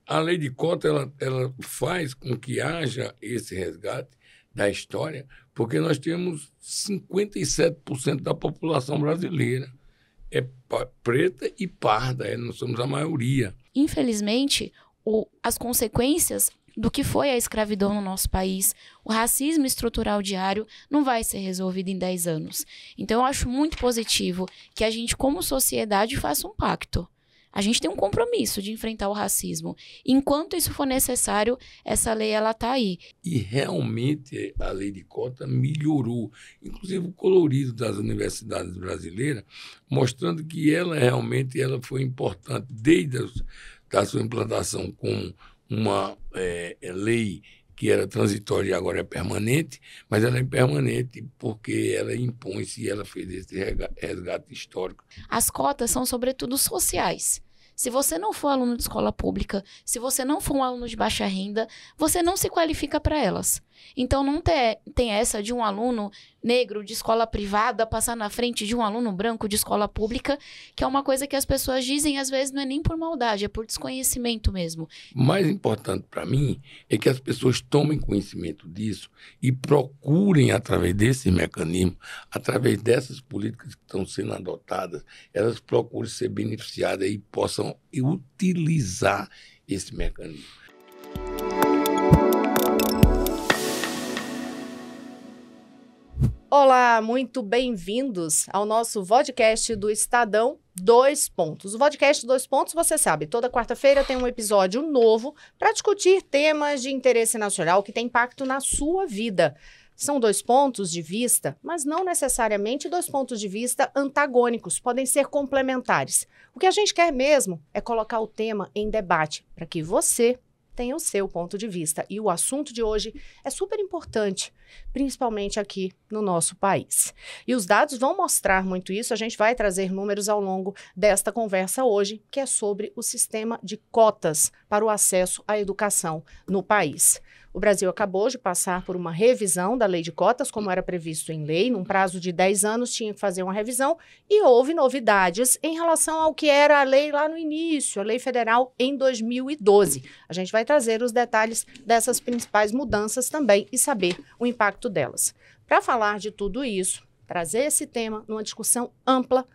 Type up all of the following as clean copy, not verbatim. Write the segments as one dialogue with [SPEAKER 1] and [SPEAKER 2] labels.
[SPEAKER 1] a lei de cota ela faz com que haja esse resgate da história, porque nós temos 57% da população brasileira preta e parda, nós somos a maioria.
[SPEAKER 2] Infelizmente, as consequências do que foi a escravidão no nosso país, o racismo estrutural diário, não vai ser resolvido em 10 anos. Então, eu acho muito positivo que a gente, como sociedade, faça um pacto. A gente tem um compromisso de enfrentar o racismo. Enquanto isso for necessário, essa lei ela está aí.
[SPEAKER 1] E realmente a lei de cota melhorou, inclusive o colorido das universidades brasileiras, mostrando que ela realmente foi importante desde a sua implantação com uma lei que era transitória e agora é permanente, mas ela é permanente porque ela impõe-se e ela fez esse resgate histórico.
[SPEAKER 2] As cotas são, sobretudo, sociais. Se você não for aluno de escola pública, se você não for um aluno de baixa renda, você não se qualifica para elas. Então, não tem essa de um aluno negro de escola privada passar na frente de um aluno branco de escola pública, que é uma coisa que as pessoas dizem, às vezes, não é nem por maldade, é por desconhecimento mesmo.
[SPEAKER 1] Mais importante para mim é que as pessoas tomem conhecimento disso e procurem, através desse mecanismo, através dessas políticas que estão sendo adotadas, elas procurem ser beneficiadas e possam utilizar esse mecanismo.
[SPEAKER 3] Olá, muito bem-vindos ao nosso podcast do Estadão 2 Pontos. O podcast 2 Pontos, você sabe, toda quarta-feira tem um episódio novo para discutir temas de interesse nacional que têm impacto na sua vida. São 2 pontos de vista, mas não necessariamente 2 pontos de vista antagônicos, podem ser complementares. O que a gente quer mesmo é colocar o tema em debate para que você tenha o seu ponto de vista. E o assunto de hoje é super importante, principalmente aqui no nosso país. E os dados vão mostrar muito isso, a gente vai trazer números ao longo desta conversa hoje, que é sobre o sistema de cotas para o acesso à educação no país. O Brasil acabou de passar por uma revisão da lei de cotas, como era previsto em lei, num prazo de 10 anos tinha que fazer uma revisão, e houve novidades em relação ao que era a lei lá no início, a lei federal em 2012. A gente vai trazer os detalhes dessas principais mudanças também e saber o impacto delas. Para falar de tudo isso, trazer esse tema numa discussão ampla,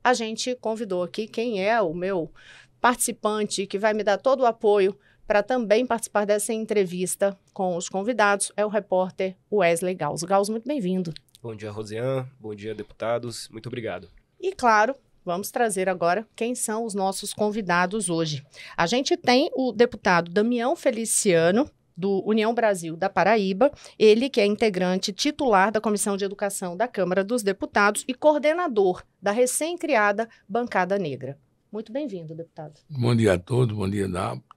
[SPEAKER 3] a gente convidou aqui quem é o meu participante que vai me dar todo o apoio para também participar dessa entrevista com os convidados, é o repórter Wesley Gauss. Gauss, muito bem-vindo.
[SPEAKER 4] Bom dia, Rosiane. Bom dia, deputados. Muito obrigado.
[SPEAKER 3] E, claro, vamos trazer agora quem são os nossos convidados hoje. A gente tem o deputado Damião Feliciano, do União Brasil da Paraíba, ele que é integrante titular da Comissão de Educação da Câmara dos Deputados e coordenador da recém-criada Bancada Negra. Muito bem-vindo, deputado.
[SPEAKER 1] Bom dia a todos, bom dia,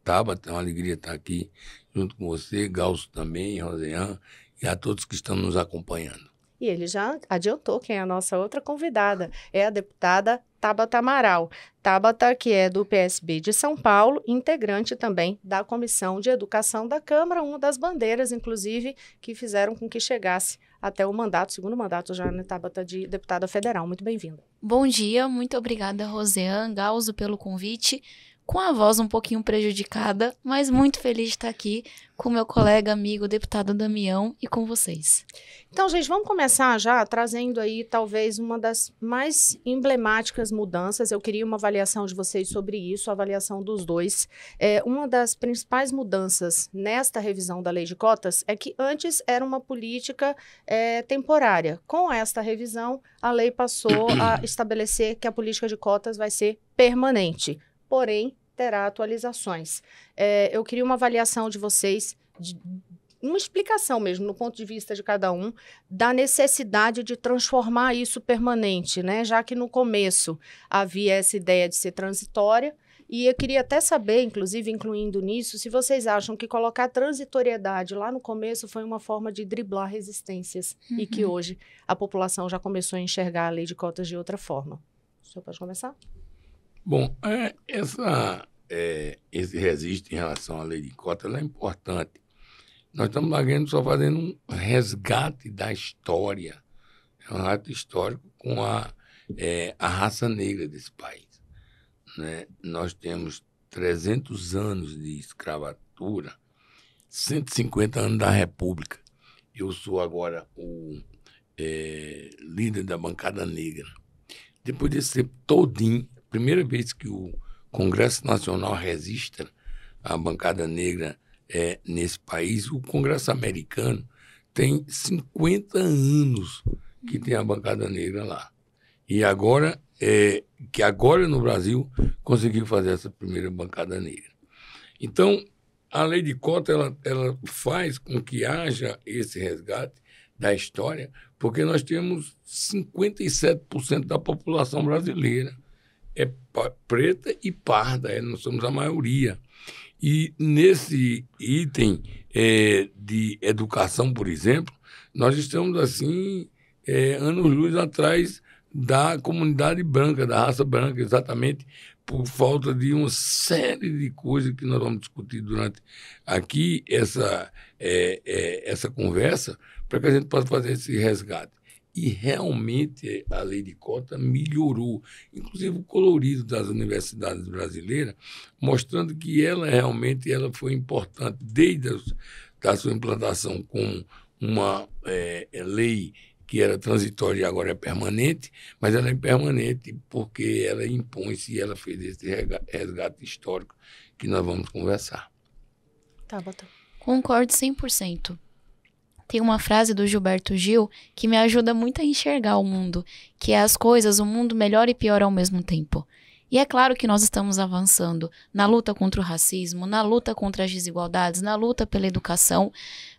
[SPEAKER 1] Tabata, é uma alegria estar aqui junto com você, Gauss também, Rosiane, e a todos que estão nos acompanhando.
[SPEAKER 3] E ele já adiantou quem é a nossa outra convidada, é a deputada Tabata Amaral. Tabata, que é do PSB de São Paulo, integrante também da Comissão de Educação da Câmara, uma das bandeiras, inclusive, que fizeram com que chegasse até o mandato, segundo mandato já, né, Tabata, de deputada federal. Muito bem-vinda.
[SPEAKER 2] Bom dia, muito obrigada, Rosiane, Gauss, pelo convite. Com a voz um pouquinho prejudicada, mas muito feliz de estar aqui com meu colega, amigo, deputado Damião e com vocês.
[SPEAKER 3] Então, gente, vamos começar já trazendo aí talvez uma das mais emblemáticas mudanças. Eu queria uma avaliação de vocês sobre isso, a avaliação dos dois. Uma das principais mudanças nesta revisão da lei de cotas é que antes era uma política temporária. Com esta revisão, a lei passou a estabelecer que a política de cotas vai ser permanente. Porém, terá atualizações. Eu queria uma avaliação de vocês, uma explicação mesmo, no ponto de vista de cada um, da necessidade de transformar isso permanente, né? Já que no começo havia essa ideia de ser transitória, e eu queria até saber, inclusive incluindo nisso, se vocês acham que colocar transitoriedade lá no começo foi uma forma de driblar resistências e que hoje a população já começou a enxergar a lei de cotas de outra forma. O senhor pode começar?
[SPEAKER 1] Bom, esse registro em relação à lei de cota ela é importante. Nós estamos só fazendo um resgate da história, um resgate histórico com a raça negra desse país, né? Nós temos 300 anos de escravatura, 150 anos da República. Eu sou agora o líder da bancada negra. Depois desse tempo todinho, primeira vez que o Congresso Nacional registra a bancada negra nesse país, o Congresso americano tem 50 anos que tem a bancada negra lá. E agora, que agora no Brasil conseguiu fazer essa primeira bancada negra. Então, a lei de cota ela faz com que haja esse resgate da história, porque nós temos 57% da população brasileira preta e parda, nós somos a maioria. E nesse item de educação, por exemplo, nós estamos assim anos-luz atrás da comunidade branca, da raça branca, exatamente por falta de uma série de coisas que nós vamos discutir durante aqui essa conversa, para que a gente possa fazer esse resgate. E realmente a lei de cota melhorou, inclusive o colorido das universidades brasileiras, mostrando que ela realmente foi importante desde a sua implantação com uma lei que era transitória e agora é permanente, mas ela é permanente porque ela impõe-se e ela fez esse resgate histórico que nós vamos conversar.
[SPEAKER 3] Tabata.
[SPEAKER 2] Concordo 100%. Tem uma frase do Gilberto Gil que me ajuda muito a enxergar o mundo, que é o mundo melhor e pior ao mesmo tempo. E é claro que nós estamos avançando na luta contra o racismo, na luta contra as desigualdades, na luta pela educação,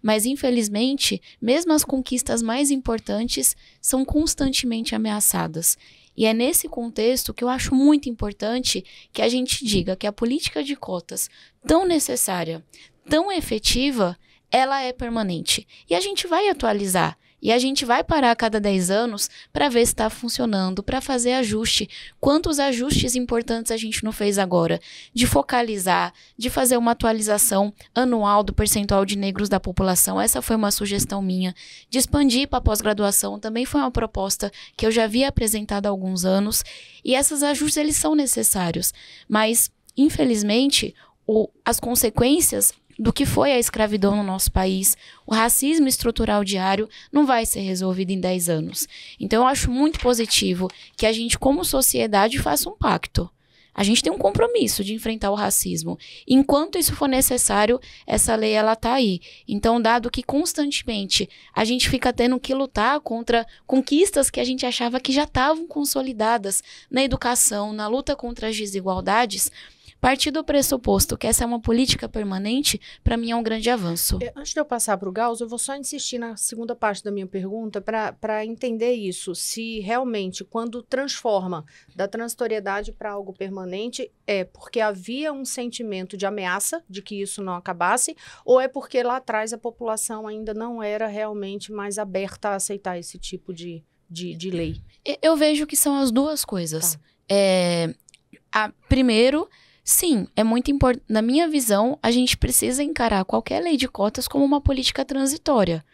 [SPEAKER 2] mas infelizmente, mesmo as conquistas mais importantes são constantemente ameaçadas. E é nesse contexto que eu acho muito importante que a gente diga que a política de cotas, tão necessária, tão efetiva, ela é permanente. E a gente vai atualizar. E a gente vai parar a cada 10 anos para ver se está funcionando, para fazer ajuste. Quantos ajustes importantes a gente não fez agora? De focalizar, de fazer uma atualização anual do percentual de negros da população. Essa foi uma sugestão minha. De expandir para a pós-graduação também foi uma proposta que eu já havia apresentado há alguns anos. E esses ajustes, eles são necessários. Mas, infelizmente, as consequências do que foi a escravidão no nosso país, o racismo estrutural diário, não vai ser resolvido em 10 anos. Então, eu acho muito positivo que a gente, como sociedade, faça um pacto. A gente tem um compromisso de enfrentar o racismo. Enquanto isso for necessário, essa lei ela está aí. Então, dado que constantemente a gente fica tendo que lutar contra conquistas que a gente achava que já estavam consolidadas na educação, na luta contra as desigualdades, partir do pressuposto que essa é uma política permanente, para mim é um grande avanço.
[SPEAKER 3] Antes de eu passar para o Gauss, eu vou só insistir na segunda parte da minha pergunta para entender isso. Se realmente, quando transforma da transitoriedade para algo permanente, é porque havia um sentimento de ameaça de que isso não acabasse, ou é porque lá atrás a população ainda não era realmente mais aberta a aceitar esse tipo de lei?
[SPEAKER 2] Eu vejo que são as duas coisas. Tá. Primeiro, sim, é muito importante. Na minha visão, a gente precisa encarar qualquer lei de cotas como uma política transitória.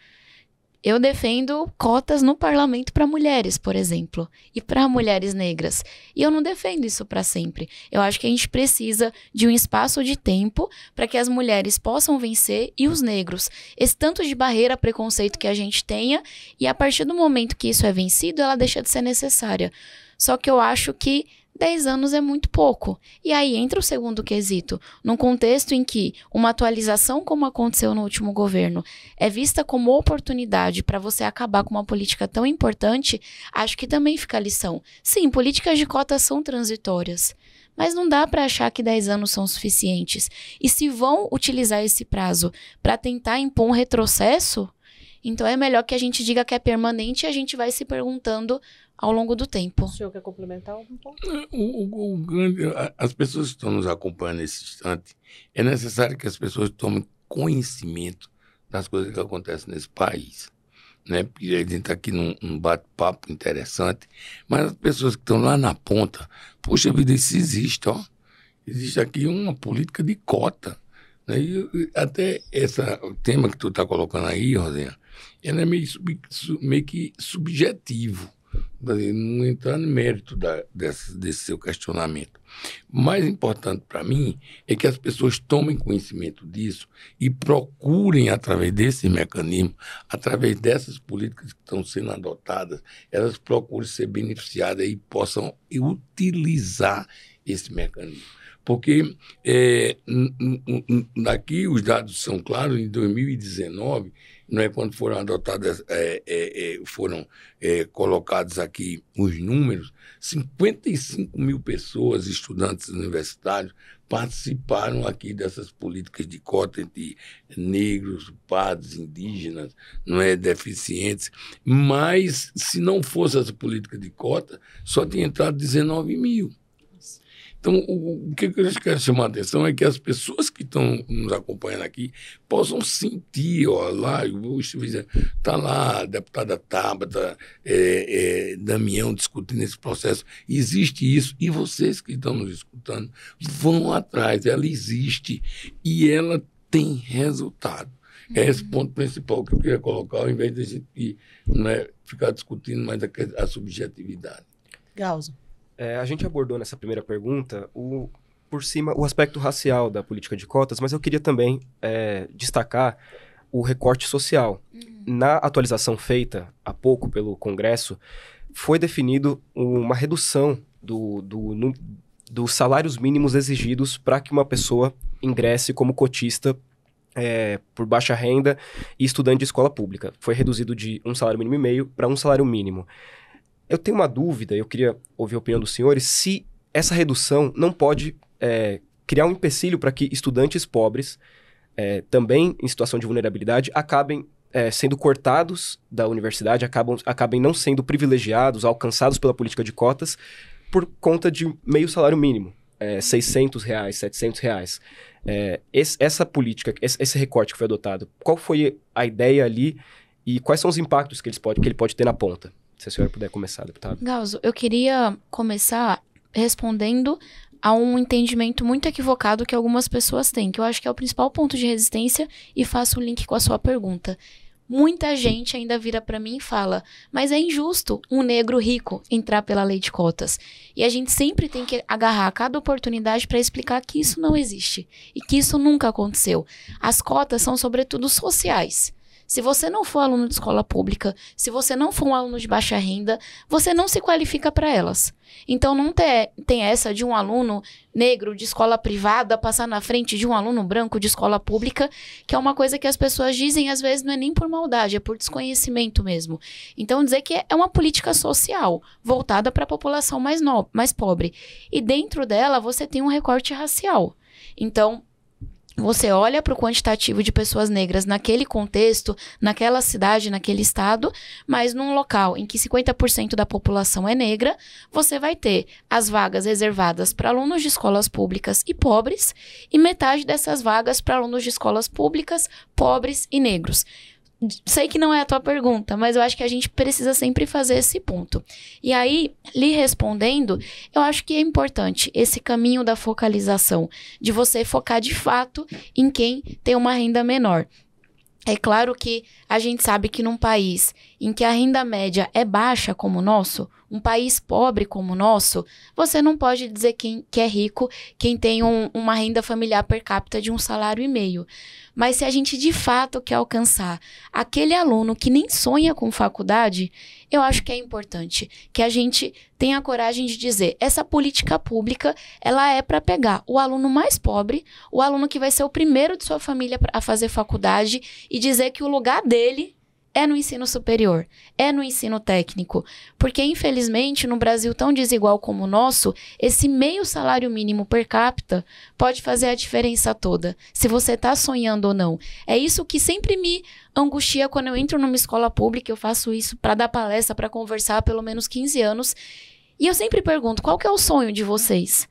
[SPEAKER 2] Eu defendo cotas no parlamento para mulheres, por exemplo, e para mulheres negras. E eu não defendo isso para sempre. Eu acho que a gente precisa de um espaço de tempo para que as mulheres possam vencer e os negros. Esse tanto de barreira, preconceito que a gente tenha, e a partir do momento que isso é vencido, ela deixa de ser necessária. Só que eu acho que 10 anos é muito pouco. E aí entra o segundo quesito. Num contexto em que uma atualização como aconteceu no último governo é vista como oportunidade para você acabar com uma política tão importante, acho que também fica a lição. Sim, políticas de cotas são transitórias, mas não dá para achar que 10 anos são suficientes. E se vão utilizar esse prazo para tentar impor um retrocesso, então é melhor que a gente diga que é permanente e a gente vai se perguntando ao longo do tempo.
[SPEAKER 3] O senhor quer complementar algum ponto?
[SPEAKER 1] As pessoas que estão nos acompanhando nesse instante, é necessário que as pessoas tomem conhecimento das coisas que acontecem nesse país. Né? Porque a gente está aqui num bate-papo interessante, mas as pessoas que estão lá na ponta, poxa vida, isso existe, ó. Existe aqui uma política de cota. Né? E até o tema que tu está colocando aí, Rosinha, ele é meio que subjetivo. não entrando em mérito desse seu questionamento. O mais importante para mim é que as pessoas tomem conhecimento disso e procurem, através desse mecanismo, através dessas políticas que estão sendo adotadas, elas procurem ser beneficiadas e possam utilizar esse mecanismo. Porque aqui os dados são claros, em 2019, não é, quando foram adotadas, foram colocados aqui os números, 55 mil pessoas, estudantes universitários, participaram aqui dessas políticas de cota entre negros, pardos, indígenas, não é, deficientes. Mas, se não fosse essa política de cota, só tinha entrado 19 mil. Então, o que eu quero chamar a atenção é que as pessoas que estão nos acompanhando aqui possam sentir, ó, lá, está lá a deputada Tabata, Damião discutindo esse processo, existe isso, e vocês que estão nos escutando vão atrás, ela existe e ela tem resultado. É esse ponto principal que eu queria colocar, ao invés de a gente ficar discutindo mais a subjetividade.
[SPEAKER 3] Gauso.
[SPEAKER 4] A gente abordou nessa primeira pergunta, por cima, o aspecto racial da política de cotas, mas eu queria também destacar o recorte social. Na atualização feita há pouco pelo Congresso, foi definido uma redução dos salários mínimos exigidos para que uma pessoa ingresse como cotista por baixa renda e estudante de escola pública. Foi reduzido de um salário mínimo e meio para um salário mínimo. Eu tenho uma dúvida, eu queria ouvir a opinião dos senhores, se essa redução não pode criar um empecilho para que estudantes pobres, também em situação de vulnerabilidade, acabem sendo cortados da universidade, acabem não sendo privilegiados, alcançados pela política de cotas, por conta de meio salário mínimo, R$600, R$700. Essa política, esse recorte que foi adotado, qual foi a ideia ali e quais são os impactos que ele pode ter na ponta? Se a senhora puder começar, deputado.
[SPEAKER 2] Gauso, eu queria começar respondendo a um entendimento muito equivocado que algumas pessoas têm, que eu acho que é o principal ponto de resistência, e faço o link com a sua pergunta. Muita gente ainda vira para mim e fala, mas é injusto um negro rico entrar pela lei de cotas. E a gente sempre tem que agarrar cada oportunidade para explicar que isso não existe e que isso nunca aconteceu. As cotas são, sobretudo, sociais. Se você não for aluno de escola pública, se você não for um aluno de baixa renda, você não se qualifica para elas. Então, não tem essa de um aluno negro de escola privada passar na frente de um aluno branco de escola pública, que é uma coisa que as pessoas dizem, às vezes, não é nem por maldade, é por desconhecimento mesmo. Então, dizer que é uma política social, voltada para a população mais pobre. E dentro dela, você tem um recorte racial. Então, você olha para o quantitativo de pessoas negras naquele contexto, naquela cidade, naquele estado, mas num local em que 50% da população é negra, você vai ter as vagas reservadas para alunos de escolas públicas e pobres, e metade dessas vagas para alunos de escolas públicas, pobres e negros. Sei que não é a tua pergunta, mas eu acho que a gente precisa sempre fazer esse ponto. E aí, lhe respondendo, eu acho que é importante esse caminho da focalização, de você focar de fato em quem tem uma renda menor. É claro que a gente sabe que num país em que a renda média é baixa como o nosso, um país pobre como o nosso, você não pode dizer que é rico quem tem uma renda familiar per capita de um salário e meio. Mas se a gente de fato quer alcançar aquele aluno que nem sonha com faculdade, eu acho que é importante que a gente tenha a coragem de dizer, essa política pública, ela é para pegar o aluno mais pobre, o aluno que vai ser o primeiro de sua família a fazer faculdade, e dizer que o lugar dele é no ensino superior, é no ensino técnico. Porque, infelizmente, no Brasil tão desigual como o nosso, esse meio salário mínimo per capita pode fazer a diferença toda, se você está sonhando ou não. É isso que sempre me angustia quando eu entro numa escola pública. Eu faço isso para dar palestra, para conversar há pelo menos 15 anos. E eu sempre pergunto, qual que é o sonho de vocês?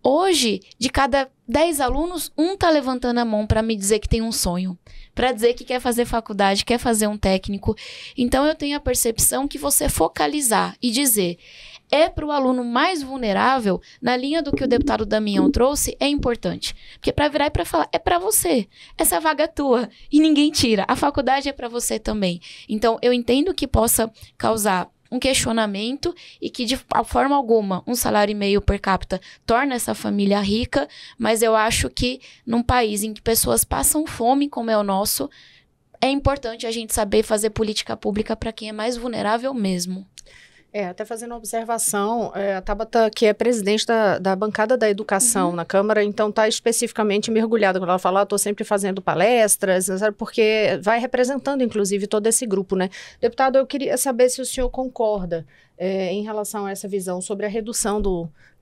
[SPEAKER 2] Hoje, de cada 10 alunos, um está levantando a mão para me dizer que tem um sonho, para dizer que quer fazer faculdade, quer fazer um técnico. Então, eu tenho a percepção que você focalizar e dizer é para o aluno mais vulnerável, na linha do que o deputado Damião trouxe, é importante. Porque para virar e para falar, é para você. Essa vaga é tua e ninguém tira. A faculdade é para você também. Então, eu entendo que possa causar um questionamento e que, de forma alguma, 1,5 salário per capita torna essa família rica, mas eu acho que num país em que pessoas passam fome, como é o nosso, é importante a gente saber fazer política pública para quem é mais vulnerável mesmo.
[SPEAKER 3] Até fazendo uma observação, a Tabata, que é presidente da bancada da educação na Câmara, então está especificamente mergulhada. Quando ela fala, estou sempre fazendo palestras, sabe, porque vai representando, inclusive, todo esse grupo, né? Deputado, eu queria saber se o senhor concorda em relação a essa visão sobre a redução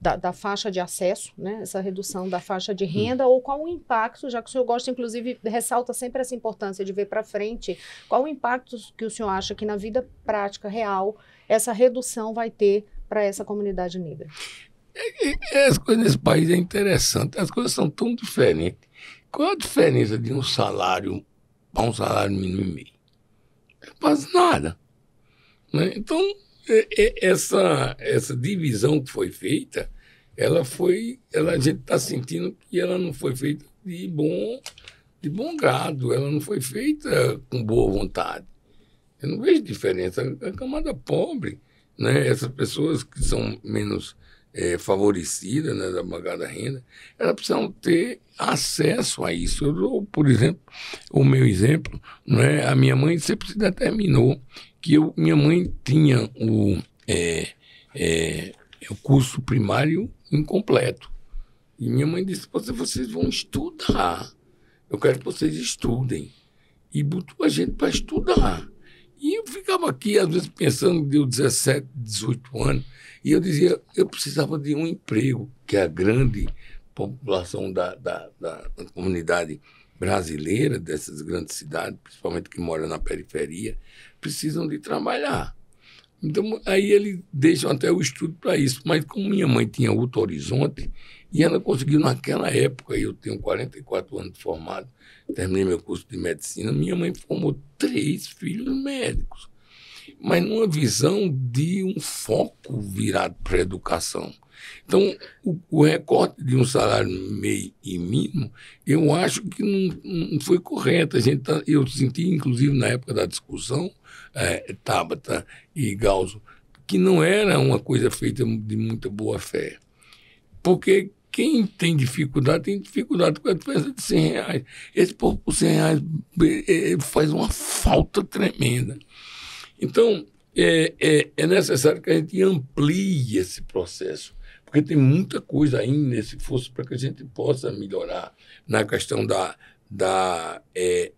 [SPEAKER 3] da faixa de acesso, né? Essa redução da faixa de renda, ou qual o impacto, já que o senhor gosta, inclusive, ressalta sempre essa importância de ver para frente, qual o impacto que o senhor acha que na vida prática, real, essa redução vai ter para essa comunidade negra?
[SPEAKER 1] As coisas nesse país é interessante, as coisas são tão diferentes. Qual a diferença de um salário para um salário mínimo e meio? É quase nada. Né? Então, essa divisão que foi feita, a gente está sentindo que ela não foi feita de bom grado, ela não foi feita com boa vontade. Eu não vejo diferença. A camada pobre, né, essas pessoas que são menos favorecidas, né, da bancada renda, elas precisam ter acesso a isso. Eu dou, por exemplo, o meu exemplo, né, a minha mãe sempre se determinou que minha mãe tinha o curso primário incompleto. E minha mãe disse, vocês vão estudar. Eu quero que vocês estudem. E botou a gente para estudar. E eu ficava aqui, às vezes, pensando, deu 17, 18 anos, e eu dizia, eu precisava de um emprego, que a grande população da comunidade brasileira, dessas grandes cidades, principalmente que moram na periferia, precisam de trabalhar. Então, aí eles deixam até o estudo para isso. Mas como minha mãe tinha outro horizonte, e ela conseguiu naquela época, eu tenho 44 anos de formado, terminei meu curso de medicina, minha mãe formou 3 filhos médicos, mas numa visão de um foco virado para a educação. Então, o recorte de um salário meio e mínimo, eu acho que não foi correto. Eu senti, inclusive, na época da discussão, Tabata e Galzo, que não era uma coisa feita de muita boa fé. Porque quem tem dificuldade com a diferença de R$100. Esse povo por R$100 faz uma falta tremenda. Então, é necessário que a gente amplie esse processo, porque tem muita coisa ainda nesse esforço para que a gente possa melhorar na questão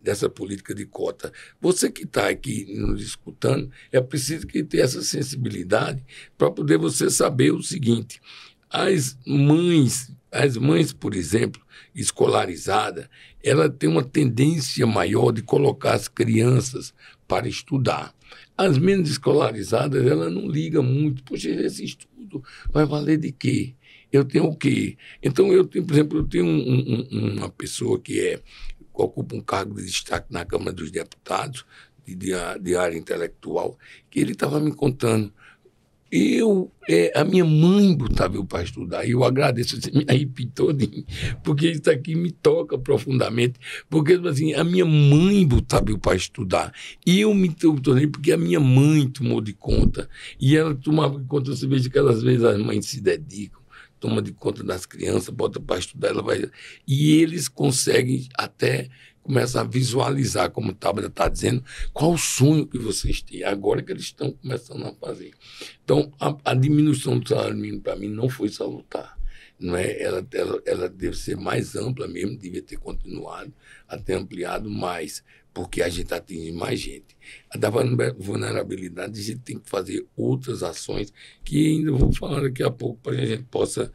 [SPEAKER 1] dessa política de cota. Você que está aqui nos escutando, é preciso que tenha essa sensibilidade para poder você saber o seguinte: as mães, por exemplo, escolarizadas, ela tem uma tendência maior de colocar as crianças para estudar. As menos escolarizadas, ela não liga muito. Poxa, esse estudo vai valer de quê? Eu tenho o quê? Então, por exemplo, eu tenho uma pessoa que ocupa um cargo de destaque na Câmara dos Deputados, de área intelectual, que ele estava me contando. A minha mãe botava eu para estudar, e eu agradeço, você me arrepia todinho, porque isso aqui me toca profundamente, porque assim, a minha mãe botava eu para estudar, e eu me tornei porque a minha mãe tomou de conta, e ela tomava de conta. Você veja que às vezes as mães se dedicam, toma de conta das crianças, bota para estudar, e eles conseguem até começar a visualizar, como o Tabata está dizendo, qual o sonho que vocês têm, agora que eles estão começando a fazer. Então, a diminuição do salário mínimo, para mim, não foi salutar. Não é? Ela deve ser mais ampla mesmo, devia ter continuado, até ampliado mais, porque a gente atinge mais gente. A da vulnerabilidade, a gente tem que fazer outras ações, que ainda vou falar daqui a pouco, para que a gente possa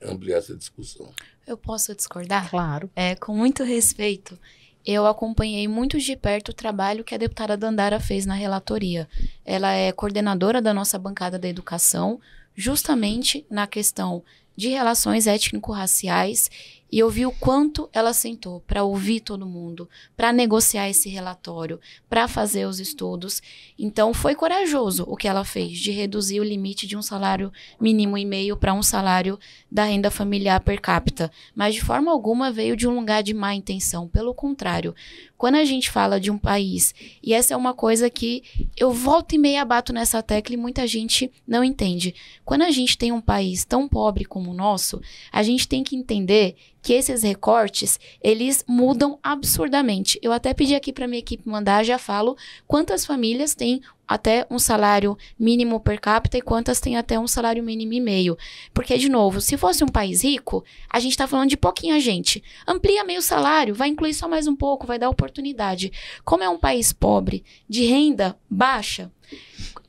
[SPEAKER 1] ampliar essa discussão.
[SPEAKER 2] Eu posso discordar?
[SPEAKER 3] Claro.
[SPEAKER 2] Com muito respeito, eu acompanhei muito de perto o trabalho que a deputada Dandara fez na relatoria. Ela é coordenadora da nossa bancada da educação, justamente na questão de relações étnico-raciais E eu vi o quanto ela sentou para ouvir todo mundo, para negociar esse relatório, para fazer os estudos. Então, foi corajoso o que ela fez, de reduzir o limite de um salário mínimo e meio para um salário da renda familiar per capita. Mas, de forma alguma, veio de um lugar de má intenção. Pelo contrário, quando a gente fala de um país, e essa é uma coisa que eu volto e meia bato nessa tecla e muita gente não entende. Quando a gente tem um país tão pobre como o nosso, a gente tem que entender que esses recortes, eles mudam absurdamente. Eu até pedi aqui para minha equipe mandar, já falo quantas famílias têm até um salário mínimo per capita e quantas têm até um salário mínimo e meio. Porque, de novo, se fosse um país rico, a gente está falando de pouquinha gente. Amplia meio salário, vai incluir só mais um pouco, vai dar oportunidade. Como é um país pobre, de renda baixa,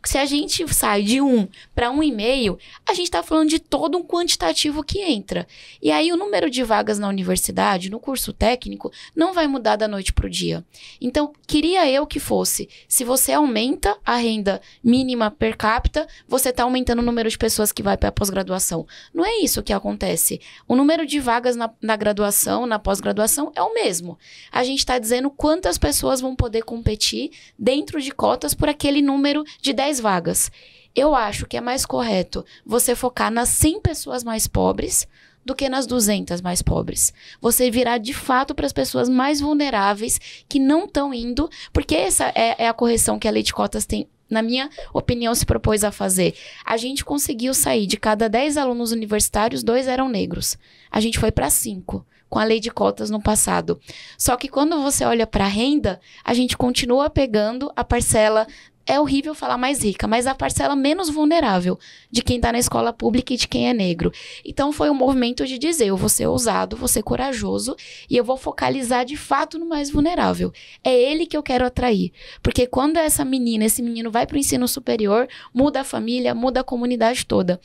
[SPEAKER 2] se a gente sai de 1 para 1,5, a gente está falando de todo um quantitativo que entra. E aí o número de vagas na universidade, no curso técnico, não vai mudar da noite para o dia. Então, queria eu que fosse, se você aumenta a renda mínima per capita, você está aumentando o número de pessoas que vai para a pós-graduação. Não é isso que acontece. O número de vagas na graduação, na pós-graduação, é o mesmo. A gente está dizendo quantas pessoas vão poder competir dentro de cotas por aquele número de 10 vagas. Eu acho que é mais correto você focar nas 100 pessoas mais pobres do que nas 200 mais pobres. Você virar de fato para as pessoas mais vulneráveis que não estão indo, porque essa é a correção que a lei de cotas tem, na minha opinião, se propôs a fazer. A gente conseguiu sair de cada 10 alunos universitários, 2 eram negros. A gente foi para 5. Com a lei de cotas no passado. Só que quando você olha para a renda, a gente continua pegando a parcela, é horrível falar mais rica, mas a parcela menos vulnerável de quem está na escola pública e de quem é negro. Então foi um movimento de dizer, eu vou ser ousado, vou ser corajoso e eu vou focalizar de fato no mais vulnerável. É ele que eu quero atrair. Porque quando essa menina, esse menino vai para o ensino superior, muda a família, muda a comunidade toda.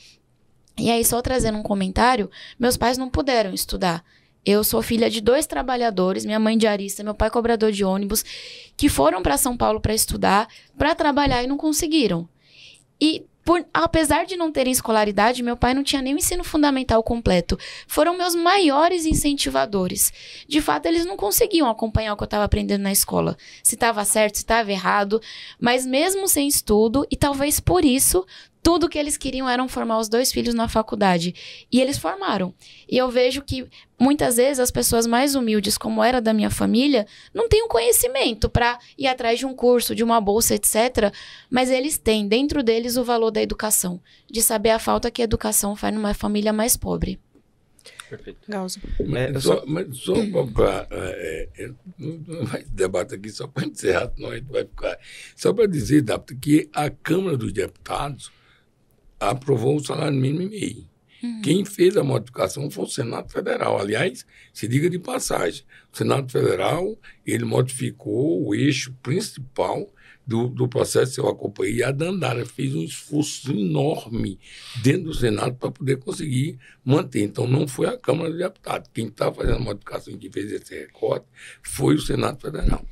[SPEAKER 2] E aí, só trazendo um comentário, meus pais não puderam estudar. Eu sou filha de 2 trabalhadores, minha mãe diarista, meu pai cobrador de ônibus, que foram para São Paulo para estudar, para trabalhar e não conseguiram. E apesar de não terem escolaridade, meu pai não tinha nem o ensino fundamental completo. Foram meus maiores incentivadores. De fato, eles não conseguiam acompanhar o que eu estava aprendendo na escola. Se estava certo, se estava errado. Mas mesmo sem estudo, e talvez por isso, tudo que eles queriam era formar os 2 filhos na faculdade. E eles formaram. E eu vejo que, muitas vezes, as pessoas mais humildes, como era da minha família, não têm um conhecimento para ir atrás de um curso, de uma bolsa, etc. Mas eles têm, dentro deles, o valor da educação. De saber a falta que a educação faz numa família mais pobre.
[SPEAKER 4] Perfeito.
[SPEAKER 3] Gauso.
[SPEAKER 1] Mas só para... Esse debate aqui, só para encerrar, senão a gente vai ficar... Só para dizer, Dapta, que a Câmara dos Deputados aprovou o salário mínimo e meio. Quem fez a modificação foi o Senado Federal. Aliás, se diga de passagem, o Senado Federal, ele modificou o eixo principal do processo que eu acompanhei. E a Dandara fez um esforço enorme dentro do Senado para poder conseguir manter. Então, não foi a Câmara dos Deputados. Quem está fazendo a modificação e que fez esse recorte foi o Senado Federal.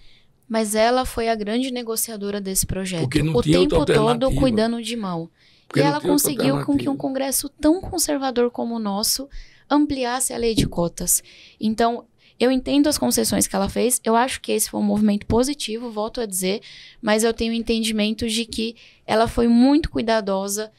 [SPEAKER 2] Mas ela foi a grande negociadora desse projeto.
[SPEAKER 1] Porque não
[SPEAKER 2] o
[SPEAKER 1] tinha
[SPEAKER 2] tempo
[SPEAKER 1] outra
[SPEAKER 2] todo
[SPEAKER 1] alternativa.
[SPEAKER 2] cuidando de mão.
[SPEAKER 1] Porque
[SPEAKER 2] e
[SPEAKER 1] não
[SPEAKER 2] ela
[SPEAKER 1] tinha outra
[SPEAKER 2] conseguiu com que
[SPEAKER 1] alternativa.
[SPEAKER 2] um Congresso tão conservador como o nosso ampliasse a lei de cotas. Então, eu entendo as concessões que ela fez, eu acho que esse foi um movimento positivo, volto a dizer, mas eu tenho entendimento de que ela foi muito cuidadosa,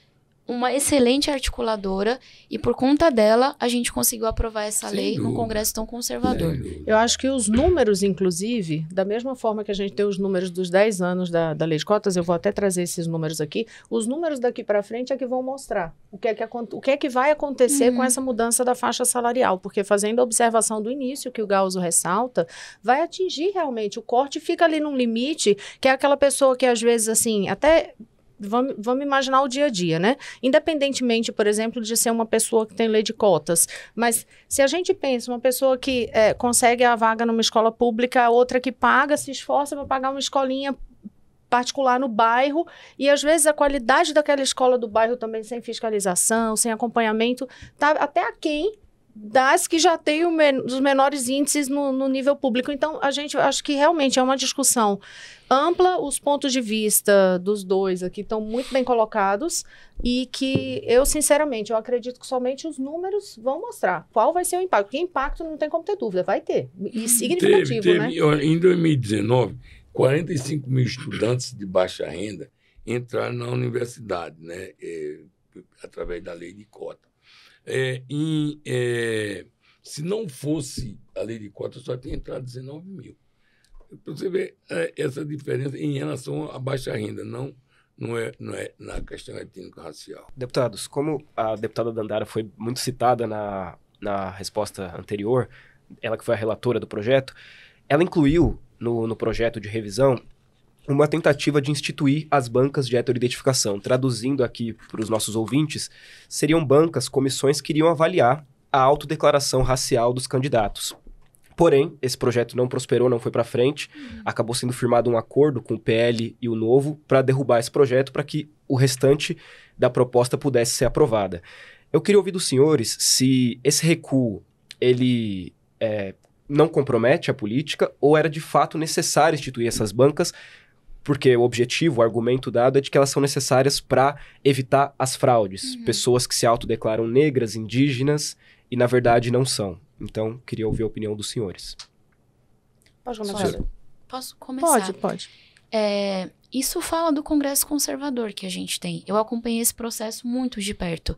[SPEAKER 2] uma excelente articuladora, e por conta dela, a gente conseguiu aprovar essa
[SPEAKER 1] Sem
[SPEAKER 2] lei num
[SPEAKER 1] dúvida.
[SPEAKER 2] Congresso tão conservador.
[SPEAKER 3] Eu acho que os números, inclusive, da mesma forma que a gente tem os números dos 10 anos da lei de cotas, eu vou até trazer esses números aqui, os números daqui para frente é que vão mostrar o que é que vai acontecer com essa mudança da faixa salarial, porque fazendo a observação do início que o Gauso ressalta, vai atingir realmente o corte, fica ali num limite, que é aquela pessoa que às vezes, assim, até... Vamos imaginar o dia a dia, né? Independentemente, por exemplo, de ser uma pessoa que tem lei de cotas. Mas se a gente pensa, uma pessoa que consegue a vaga numa escola pública, outra que paga, se esforça para pagar uma escolinha particular no bairro, e às vezes a qualidade daquela escola do bairro também sem fiscalização, sem acompanhamento, tá até aquém das que já têm os menores índices no nível público. Então, a gente acho que realmente é uma discussão ampla, os pontos de vista dos dois aqui estão muito bem colocados e que eu, sinceramente, eu acredito que somente os números vão mostrar qual vai ser o impacto. Porque impacto não tem como ter dúvida, vai ter. E significativo, né?
[SPEAKER 1] Em 2019, 45 mil estudantes de baixa renda entraram na universidade, né? Através da lei de cota. Se não fosse a lei de cota, só tinha entrado 19 mil. Você vê essa diferença em relação à baixa renda, não é na questão étnico-racial.
[SPEAKER 4] Deputados, como a deputada Dandara foi muito citada na resposta anterior, ela que foi a relatora do projeto, ela incluiu no projeto de revisão uma tentativa de instituir as bancas de heteroidentificação. Traduzindo aqui para os nossos ouvintes, seriam bancas, comissões que iriam avaliar a autodeclaração racial dos candidatos. Porém, esse projeto não prosperou, não foi para frente. Acabou sendo firmado um acordo com o PL e o Novo para derrubar esse projeto para que o restante da proposta pudesse ser aprovada. Eu queria ouvir dos senhores se esse recuo ele não compromete a política ou era de fato necessário instituir essas bancas, porque o objetivo, o argumento dado é de que elas são necessárias para evitar as fraudes. Pessoas que se autodeclaram negras, indígenas e, na verdade, não são. Então, queria ouvir a opinião dos senhores.
[SPEAKER 3] Pode começar.
[SPEAKER 2] Posso começar?
[SPEAKER 3] Pode.
[SPEAKER 2] Isso fala do Congresso Conservador que a gente tem. Eu acompanhei esse processo muito de perto.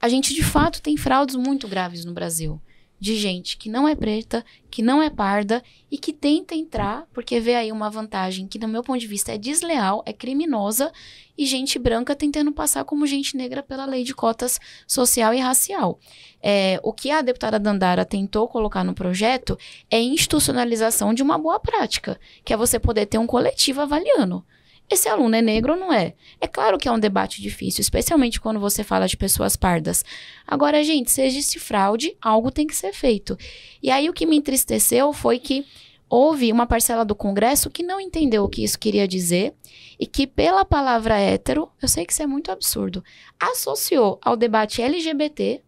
[SPEAKER 2] A gente, de fato, tem fraudes muito graves no Brasil. De gente que não é preta, que não é parda e que tenta entrar porque vê aí uma vantagem que, do meu ponto de vista, é desleal, é criminosa, e gente branca tentando passar como gente negra pela lei de cotas social e racial. O que a deputada Dandara tentou colocar no projeto é a institucionalização de uma boa prática, que é você poder ter um coletivo avaliando. Esse aluno é negro ou não é? É claro que é um debate difícil, especialmente quando você fala de pessoas pardas. Agora, gente, se existe fraude, algo tem que ser feito. E aí o que me entristeceu foi que houve uma parcela do Congresso que não entendeu o que isso queria dizer e que, pela palavra hétero, eu sei que isso é muito absurdo, associou ao debate LGBT,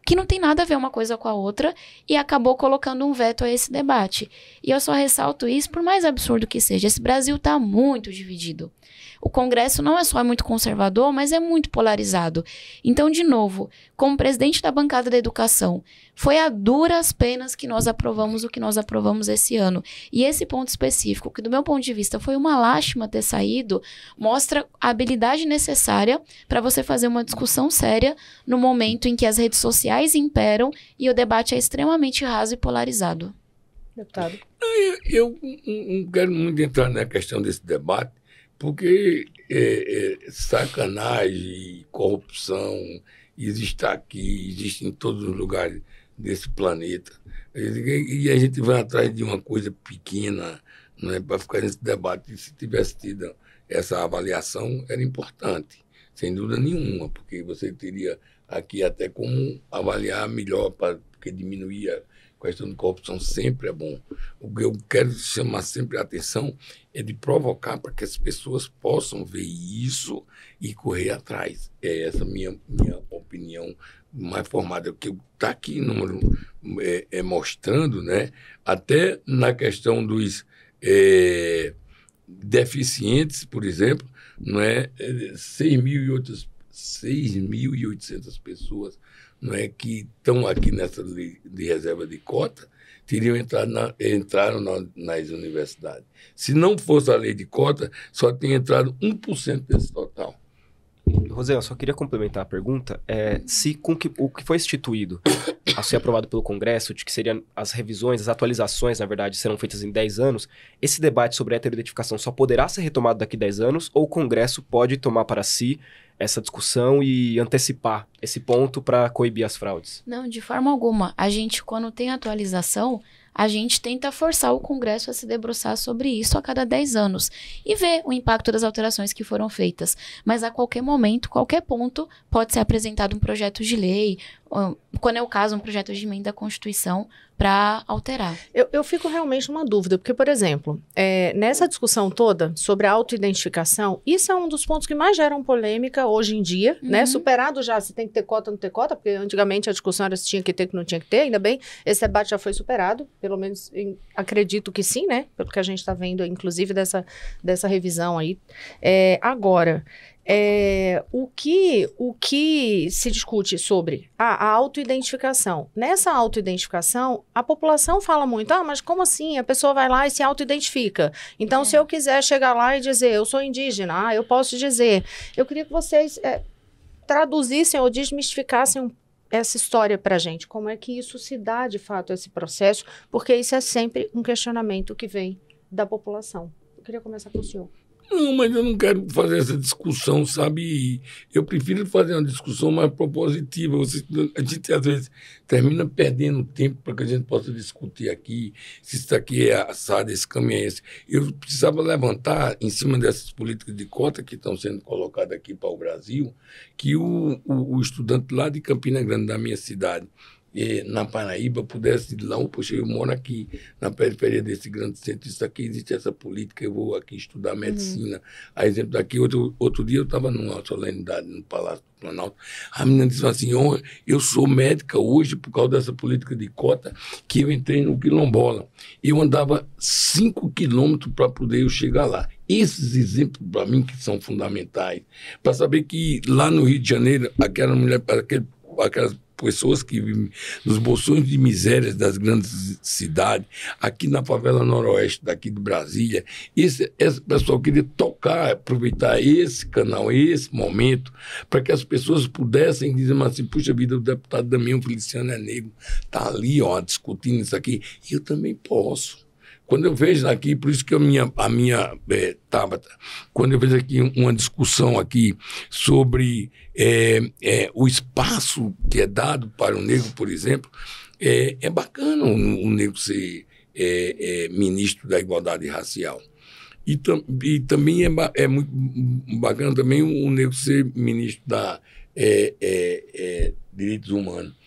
[SPEAKER 2] que não tem nada a ver uma coisa com a outra, e acabou colocando um veto a esse debate. E eu só ressalto isso, por mais absurdo que seja. Esse Brasil está muito dividido. O Congresso não é só muito conservador, mas é muito polarizado. Então, de novo, como presidente da bancada da educação, foi a duras penas que nós aprovamos o que nós aprovamos esse ano. E esse ponto específico, que do meu ponto de vista foi uma lástima ter saído, mostra a habilidade necessária para você fazer uma discussão séria no momento em que as redes sociais imperam e o debate é extremamente raso e polarizado.
[SPEAKER 3] Deputado.
[SPEAKER 1] Eu não quero muito entrar na questão desse debate, porque sacanagem, corrupção existe aqui, existe em todos os lugares desse planeta. E a gente vai atrás de uma coisa pequena, né, para ficar nesse debate. E se tivesse tido essa avaliação, era importante, sem dúvida nenhuma, porque você teria aqui até como avaliar melhor, porque diminuía a questão de corrupção sempre é bom. O que eu quero chamar sempre a atenção é de provocar para que as pessoas possam ver isso e correr atrás. É essa minha opinião mais formada, que está aqui mostrando, né, até na questão dos deficientes, por exemplo, não é, 6.800 pessoas, não é, que estão aqui nessa lei de reserva de cota, entraram nas universidades. Se não fosse a lei de cota, só tinha entrado 1% desse total.
[SPEAKER 4] Rosé, eu só queria complementar a pergunta. Se com o que foi instituído a ser aprovado pelo Congresso, de que seriam as revisões, as atualizações, na verdade, serão feitas em 10 anos, esse debate sobre a heteroidentificação só poderá ser retomado daqui a 10 anos, ou o Congresso pode tomar para si essa discussão e antecipar esse ponto para coibir as fraudes?
[SPEAKER 2] Não, de forma alguma. A gente, quando tem atualização, a gente tenta forçar o Congresso a se debruçar sobre isso a cada 10 anos e ver o impacto das alterações que foram feitas. Mas a qualquer momento, qualquer ponto, pode ser apresentado um projeto de lei, quando é o caso, um projeto de emenda à Constituição para alterar.
[SPEAKER 3] Eu fico realmente numa dúvida, porque, por exemplo, nessa discussão toda sobre a autoidentificação, isso é um dos pontos que mais geram polêmica hoje em dia, né? Superado já se tem que ter cota ou não ter cota, porque antigamente a discussão era se tinha que ter, que não tinha que ter, ainda bem, esse debate já foi superado, pelo menos acredito que sim, né? Pelo que a gente está vendo, inclusive, dessa revisão aí. Agora, o que se discute sobre a autoidentificação. Nessa autoidentificação, a população fala muito, mas como assim? A pessoa vai lá e se autoidentifica. Então, se eu quiser chegar lá e dizer, eu sou indígena, eu posso dizer. Eu queria que vocês traduzissem ou desmistificassem essa história para a gente. Como é que isso se dá, de fato, esse processo? Porque isso é sempre um questionamento que vem da população. Eu queria começar com o senhor.
[SPEAKER 1] Não, mas eu não quero fazer essa discussão, sabe? Eu prefiro fazer uma discussão mais propositiva. A gente, às vezes, termina perdendo tempo para que a gente possa discutir aqui se isso aqui é assado, esse caminho é esse. Eu precisava levantar, em cima dessas políticas de cota que estão sendo colocadas aqui para o Brasil, que o estudante lá de Campina Grande, da minha cidade, na Paraíba, pudesse ir lá, poxa, eu moro aqui na periferia desse grande centro, isso aqui existe essa política, eu vou aqui estudar medicina. A exemplo daqui, outro dia eu estava numa solenidade no Palácio do Planalto, a menina disse assim, eu sou médica hoje por causa dessa política de cota que eu entrei no quilombola. Eu andava 5 quilômetros para poder eu chegar lá. Esses exemplos, para mim, que são fundamentais, para saber que lá no Rio de Janeiro, aquela mulher, aquelas pessoas que vivem nos bolsões de misérias das grandes cidades, aqui na favela noroeste daqui de Brasília, esse pessoal queria tocar, aproveitar esse canal, esse momento, para que as pessoas pudessem dizer assim, puxa vida, o deputado Damião Feliciano é negro, está ali, discutindo isso aqui, eu também posso. Quando eu vejo aqui, por isso que a minha Tabata, quando eu vejo aqui uma discussão aqui sobre o espaço que é dado para o negro, por exemplo, é bacana o negro ser ministro da igualdade racial. E também é muito bacana também o negro ser ministro da direitos humanos.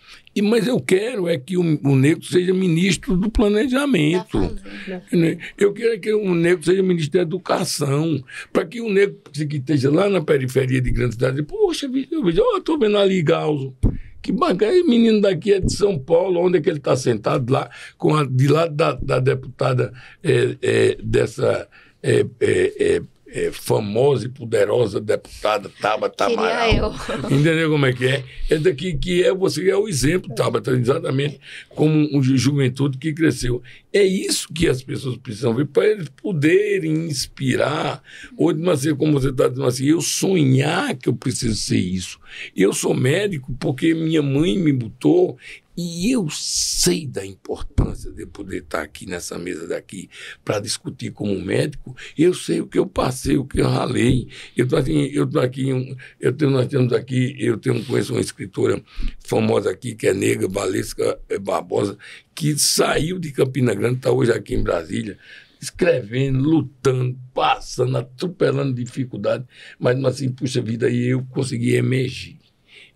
[SPEAKER 1] Mas eu quero que o negro seja ministro do planejamento. Eu quero que o negro seja ministro da educação. Para que o negro que esteja lá na periferia de grandes cidades, poxa, eu estou vendo ali Galzo. Que bacana, esse menino daqui é de São Paulo, onde é que ele está sentado lá, de lado da deputada dessa famosa e poderosa deputada Tabata Amaral. Entendeu como é que é? Esse daqui você é o exemplo, Tabata, exatamente como um juventude que cresceu. É isso que as pessoas precisam ver, para eles poderem inspirar, ou como você está dizendo assim, eu sonhar que eu preciso ser isso. Eu sou médico porque minha mãe me botou. E eu sei da importância de poder estar aqui nessa mesa daqui para discutir como médico. Eu sei o que eu passei, o que eu ralei. Conheço uma escritora famosa aqui, que é negra, Valesca Barbosa, que saiu de Campina Grande, está hoje aqui em Brasília, escrevendo, lutando, passando, atropelando dificuldade. Mas assim, puxa vida, aí eu consegui emergir.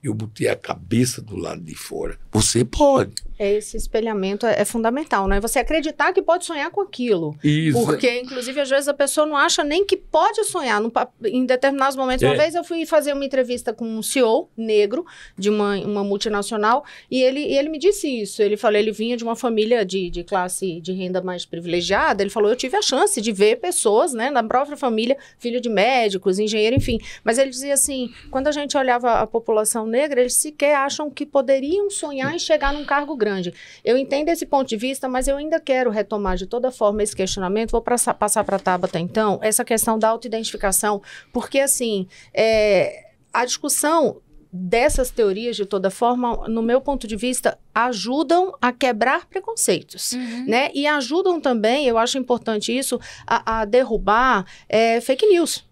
[SPEAKER 1] Eu botei a cabeça do lado de fora. Você pode.
[SPEAKER 3] Esse espelhamento é fundamental, né? Você acreditar que pode sonhar com aquilo.
[SPEAKER 1] Isso.
[SPEAKER 3] Porque, inclusive, às vezes a pessoa não acha nem que pode sonhar. Em determinados momentos. Uma vez eu fui fazer uma entrevista com um CEO negro de uma multinacional e ele me disse isso. Ele falou, ele vinha de uma família de classe de renda mais privilegiada. Ele falou, eu tive a chance de ver pessoas, né, na própria família, filho de médicos, engenheiro, enfim. Mas ele dizia assim, quando a gente olhava a população negra, eles sequer acham que poderiam sonhar em chegar num cargo grande. Eu entendo esse ponto de vista, mas eu ainda quero retomar de toda forma esse questionamento. Vou passar para a Tabata, então, essa questão da autoidentificação, porque, assim, a discussão dessas teorias, de toda forma, no meu ponto de vista, ajudam a quebrar preconceitos, né? E ajudam também, eu acho importante isso, a derrubar fake news.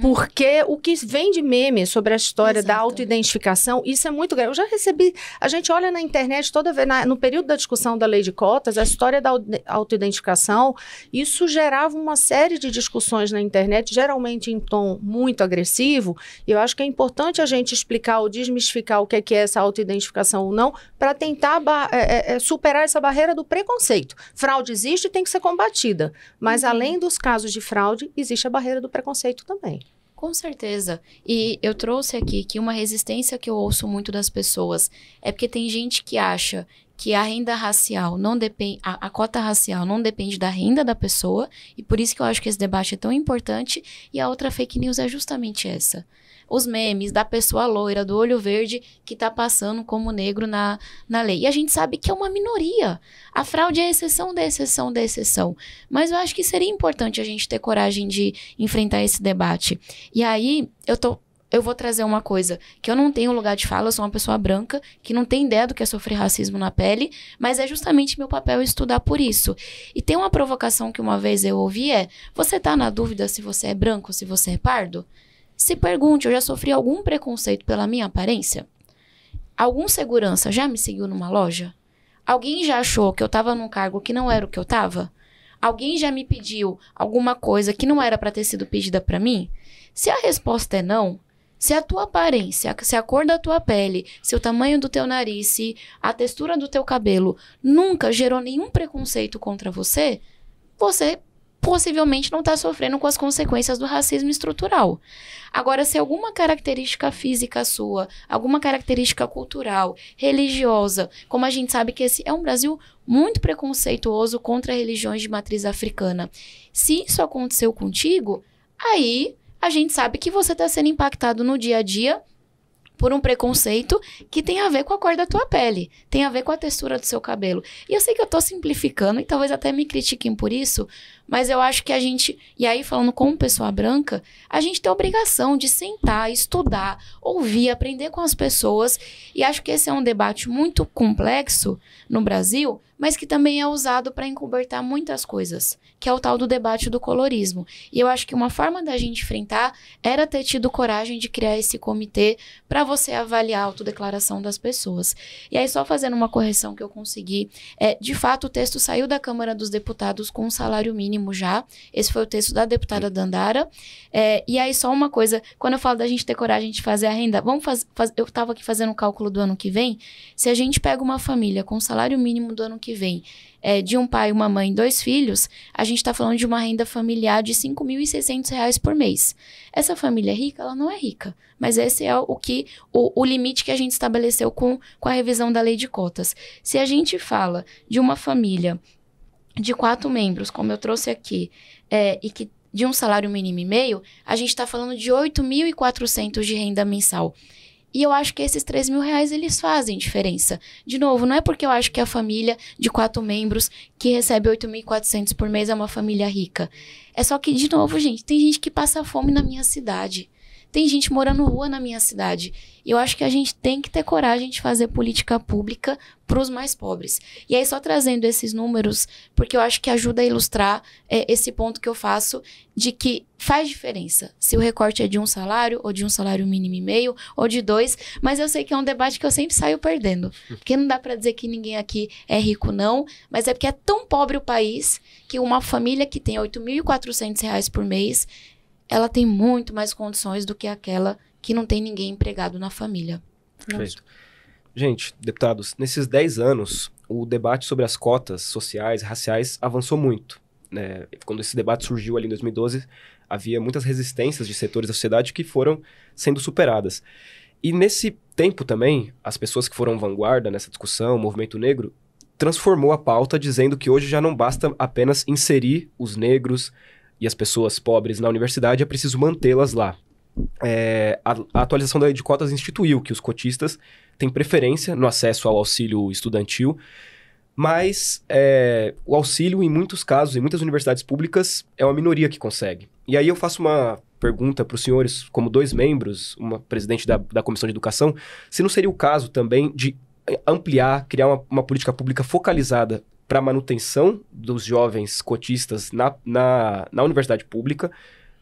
[SPEAKER 3] Porque o que vem de meme sobre a história da
[SPEAKER 2] Exato.
[SPEAKER 3] autoidentificação, isso é muito grave. Eu já recebi, a gente olha na internet toda vez, no período da discussão da lei de cotas, a história da autoidentificação, isso gerava uma série de discussões na internet, geralmente em tom muito agressivo, e eu acho que é importante a gente explicar ou desmistificar o que é essa autoidentificação ou não, para tentar superar essa barreira do preconceito. Fraude existe e tem que ser combatida, mas além dos casos de fraude, existe a barreira do preconceito também.
[SPEAKER 2] Com certeza. E eu trouxe aqui que uma resistência que eu ouço muito das pessoas é porque tem gente que acha que a renda racial não depende, a cota racial não depende da renda da pessoa, e por isso que eu acho que esse debate é tão importante, e a outra fake news é justamente essa. Os memes da pessoa loira, do olho verde, que tá passando como negro na lei. E a gente sabe que é uma minoria. A fraude é a exceção da exceção da exceção. Mas eu acho que seria importante a gente ter coragem de enfrentar esse debate. E aí, eu vou trazer uma coisa, que eu não tenho lugar de fala, eu sou uma pessoa branca, que não tem ideia do que é sofrer racismo na pele, mas é justamente meu papel estudar por isso. E tem uma provocação que uma vez eu ouvi você tá na dúvida se você é branco ou se você é pardo? Se pergunte, eu já sofri algum preconceito pela minha aparência? Algum segurança já me seguiu numa loja? Alguém já achou que eu tava num cargo que não era o que eu tava? Alguém já me pediu alguma coisa que não era pra ter sido pedida pra mim? Se a resposta é não, se a tua aparência, se a cor da tua pele, se o tamanho do teu nariz, se a textura do teu cabelo nunca gerou nenhum preconceito contra você, você possivelmente não está sofrendo com as consequências do racismo estrutural. Agora, se alguma característica física sua, alguma característica cultural, religiosa, como a gente sabe que esse é um Brasil muito preconceituoso contra religiões de matriz africana, se isso aconteceu contigo, aí a gente sabe que você está sendo impactado no dia a dia por um preconceito que tem a ver com a cor da tua pele, tem a ver com a textura do seu cabelo. E eu sei que eu tô simplificando e talvez até me critiquem por isso, mas eu acho que a gente, e aí falando como pessoa branca, a gente tem a obrigação de sentar, estudar, ouvir, aprender com as pessoas, e acho que esse é um debate muito complexo no Brasil, mas que também é usado para encobertar muitas coisas, que é o tal do debate do colorismo. E eu acho que uma forma da gente enfrentar era ter tido coragem de criar esse comitê para você avaliar a autodeclaração das pessoas. E aí, só fazendo uma correção que eu consegui, de fato, o texto saiu da Câmara dos Deputados com um salário mínimo já. Esse foi o texto da deputada Dandara. E aí, só uma coisa, quando eu falo da gente ter coragem de fazer a renda, eu estava aqui fazendo o cálculo do ano que vem, se a gente pega uma família com salário mínimo do ano que vem, de um pai, uma mãe, 2 filhos, a gente está falando de uma renda familiar de R$ 5.600 por mês. Essa família é rica? Ela não é rica. Mas esse é o limite que a gente estabeleceu com a revisão da lei de cotas. Se a gente fala de uma família de 4 membros, como eu trouxe aqui, e que de um salário mínimo e meio, a gente está falando de 8.400 de renda mensal. E eu acho que esses R$3.000, eles fazem diferença. De novo, não é porque eu acho que a família de 4 membros que recebe 8.400 por mês é uma família rica. É só que, de novo, gente, tem gente que passa fome na minha cidade. Tem gente morando na rua na minha cidade. E eu acho que a gente tem que ter coragem de fazer política pública para os mais pobres. E aí, só trazendo esses números, porque eu acho que ajuda a ilustrar esse ponto que eu faço de que faz diferença se o recorte é de um salário, ou de um salário mínimo e meio, ou de 2, mas eu sei que é um debate que eu sempre saio perdendo. Porque não dá para dizer que ninguém aqui é rico, não, mas é porque é tão pobre o país que uma família que tem R$8.400 por mês, ela tem muito mais condições do que aquela que não tem ninguém empregado na família.
[SPEAKER 4] Perfeito. Gente, deputados, nesses 10 anos, o debate sobre as cotas sociais e raciais avançou muito, né? Quando esse debate surgiu ali em 2012, havia muitas resistências de setores da sociedade que foram sendo superadas. E nesse tempo também, as pessoas que foram vanguarda nessa discussão, o movimento negro, transformou a pauta dizendo que hoje já não basta apenas inserir os negros e as pessoas pobres na universidade, é preciso mantê-las lá. A atualização da lei de cotas instituiu que os cotistas têm preferência no acesso ao auxílio estudantil, mas o auxílio, em muitos casos, em muitas universidades públicas, é uma minoria que consegue. E aí eu faço uma pergunta para os senhores, como 2 membros, uma presidente da Comissão de Educação, se não seria o caso também de ampliar, criar uma política pública focalizada para a manutenção dos jovens cotistas na universidade pública,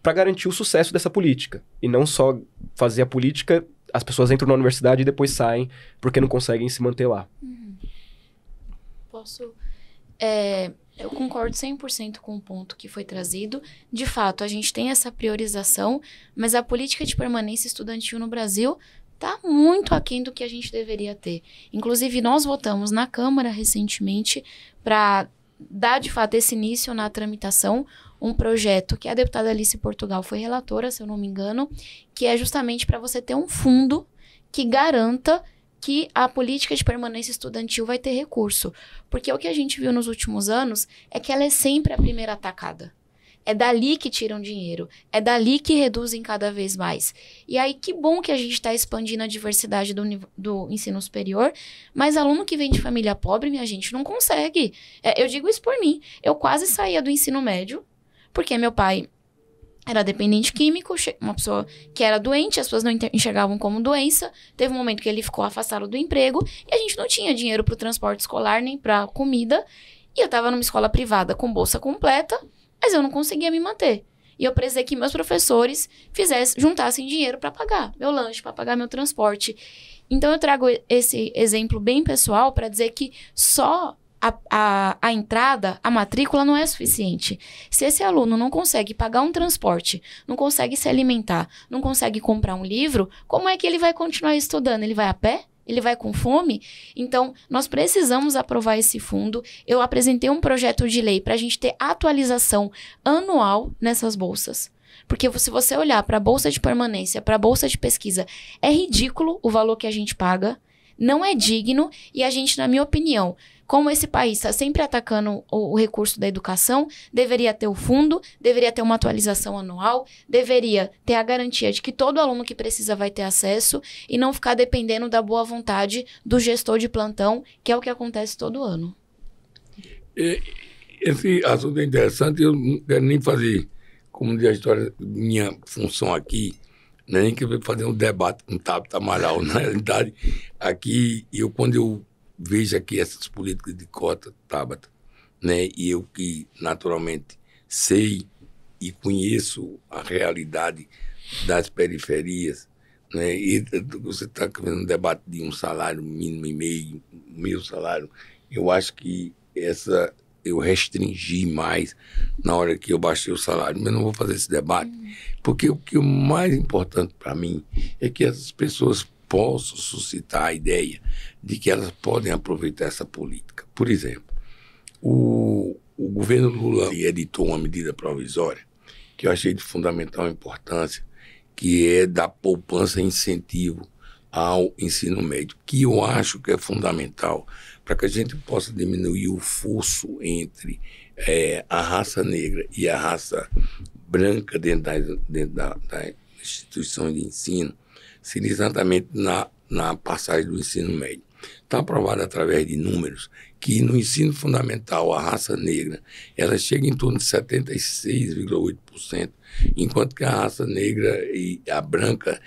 [SPEAKER 4] para garantir o sucesso dessa política. E não só fazer a política, as pessoas entram na universidade e depois saem porque não conseguem se manter lá.
[SPEAKER 2] Posso... eu concordo 100% com o ponto que foi trazido. De fato, a gente tem essa priorização, mas a política de permanência estudantil no Brasil está muito aquém do que a gente deveria ter. Inclusive, nós votamos na Câmara recentemente para dar, de fato, esse início na tramitação, um projeto que a deputada Alice Portugal foi relatora, se eu não me engano, que é justamente para você ter um fundo que garanta que a política de permanência estudantil vai ter recurso. Porque o que a gente viu nos últimos anos é que ela é sempre a primeira atacada. É dali que tiram dinheiro, é dali que reduzem cada vez mais. E aí, que bom que a gente está expandindo a diversidade do ensino superior, mas aluno que vem de família pobre, minha gente, não consegue. Eu digo isso por mim. Eu quase saía do ensino médio, porque meu pai era dependente químico, uma pessoa que era doente, as pessoas não enxergavam como doença. Teve um momento que ele ficou afastado do emprego e a gente não tinha dinheiro para o transporte escolar nem para comida. E eu estava numa escola privada com bolsa completa, mas eu não conseguia me manter. E eu precisei que meus professores juntassem dinheiro para pagar meu lanche, para pagar meu transporte. Então, eu trago esse exemplo bem pessoal para dizer que só a entrada, a matrícula não é suficiente. Se esse aluno não consegue pagar um transporte, não consegue se alimentar, não consegue comprar um livro, como é que ele vai continuar estudando? Ele vai a pé? Ele vai com fome? Então, nós precisamos aprovar esse fundo. Eu apresentei um projeto de lei para a gente ter atualização anual nessas bolsas. Porque se você olhar para a bolsa de permanência, para a bolsa de pesquisa, é ridículo o valor que a gente paga, não é digno, e a gente, na minha opinião, como esse país está sempre atacando o recurso da educação, deveria ter o fundo, deveria ter uma atualização anual, deveria ter a garantia de que todo aluno que precisa vai ter acesso e não ficar dependendo da boa vontade do gestor de plantão, que é o que acontece todo ano.
[SPEAKER 1] Esse assunto é interessante, eu não quero nem fazer, como diz a história, minha função aqui, não é nem que eu vou fazer um debate com o Tabata Amaral. Na realidade, aqui, quando eu vejo aqui essas políticas de cota, Tabata, né, e eu que naturalmente sei e conheço a realidade das periferias, né, e você está fazendo um debate de um salário mínimo e meio, meu salário, eu acho que eu restringi mais na hora que eu baixei o salário, mas não vou fazer esse debate, porque o que é mais importante para mim é que essas pessoas possam suscitar a ideia de que elas podem aproveitar essa política. Por exemplo, o governo Lula editou uma medida provisória que eu achei de fundamental importância, que é da poupança e incentivo ao ensino médio, que eu acho que é fundamental para que a gente possa diminuir o fosso entre a raça negra e a raça branca dentro da instituição de ensino, seria exatamente na passagem do ensino médio. Está aprovado através de números que no ensino fundamental a raça negra ela chega em torno de 76,8%, enquanto que a raça negra e a branca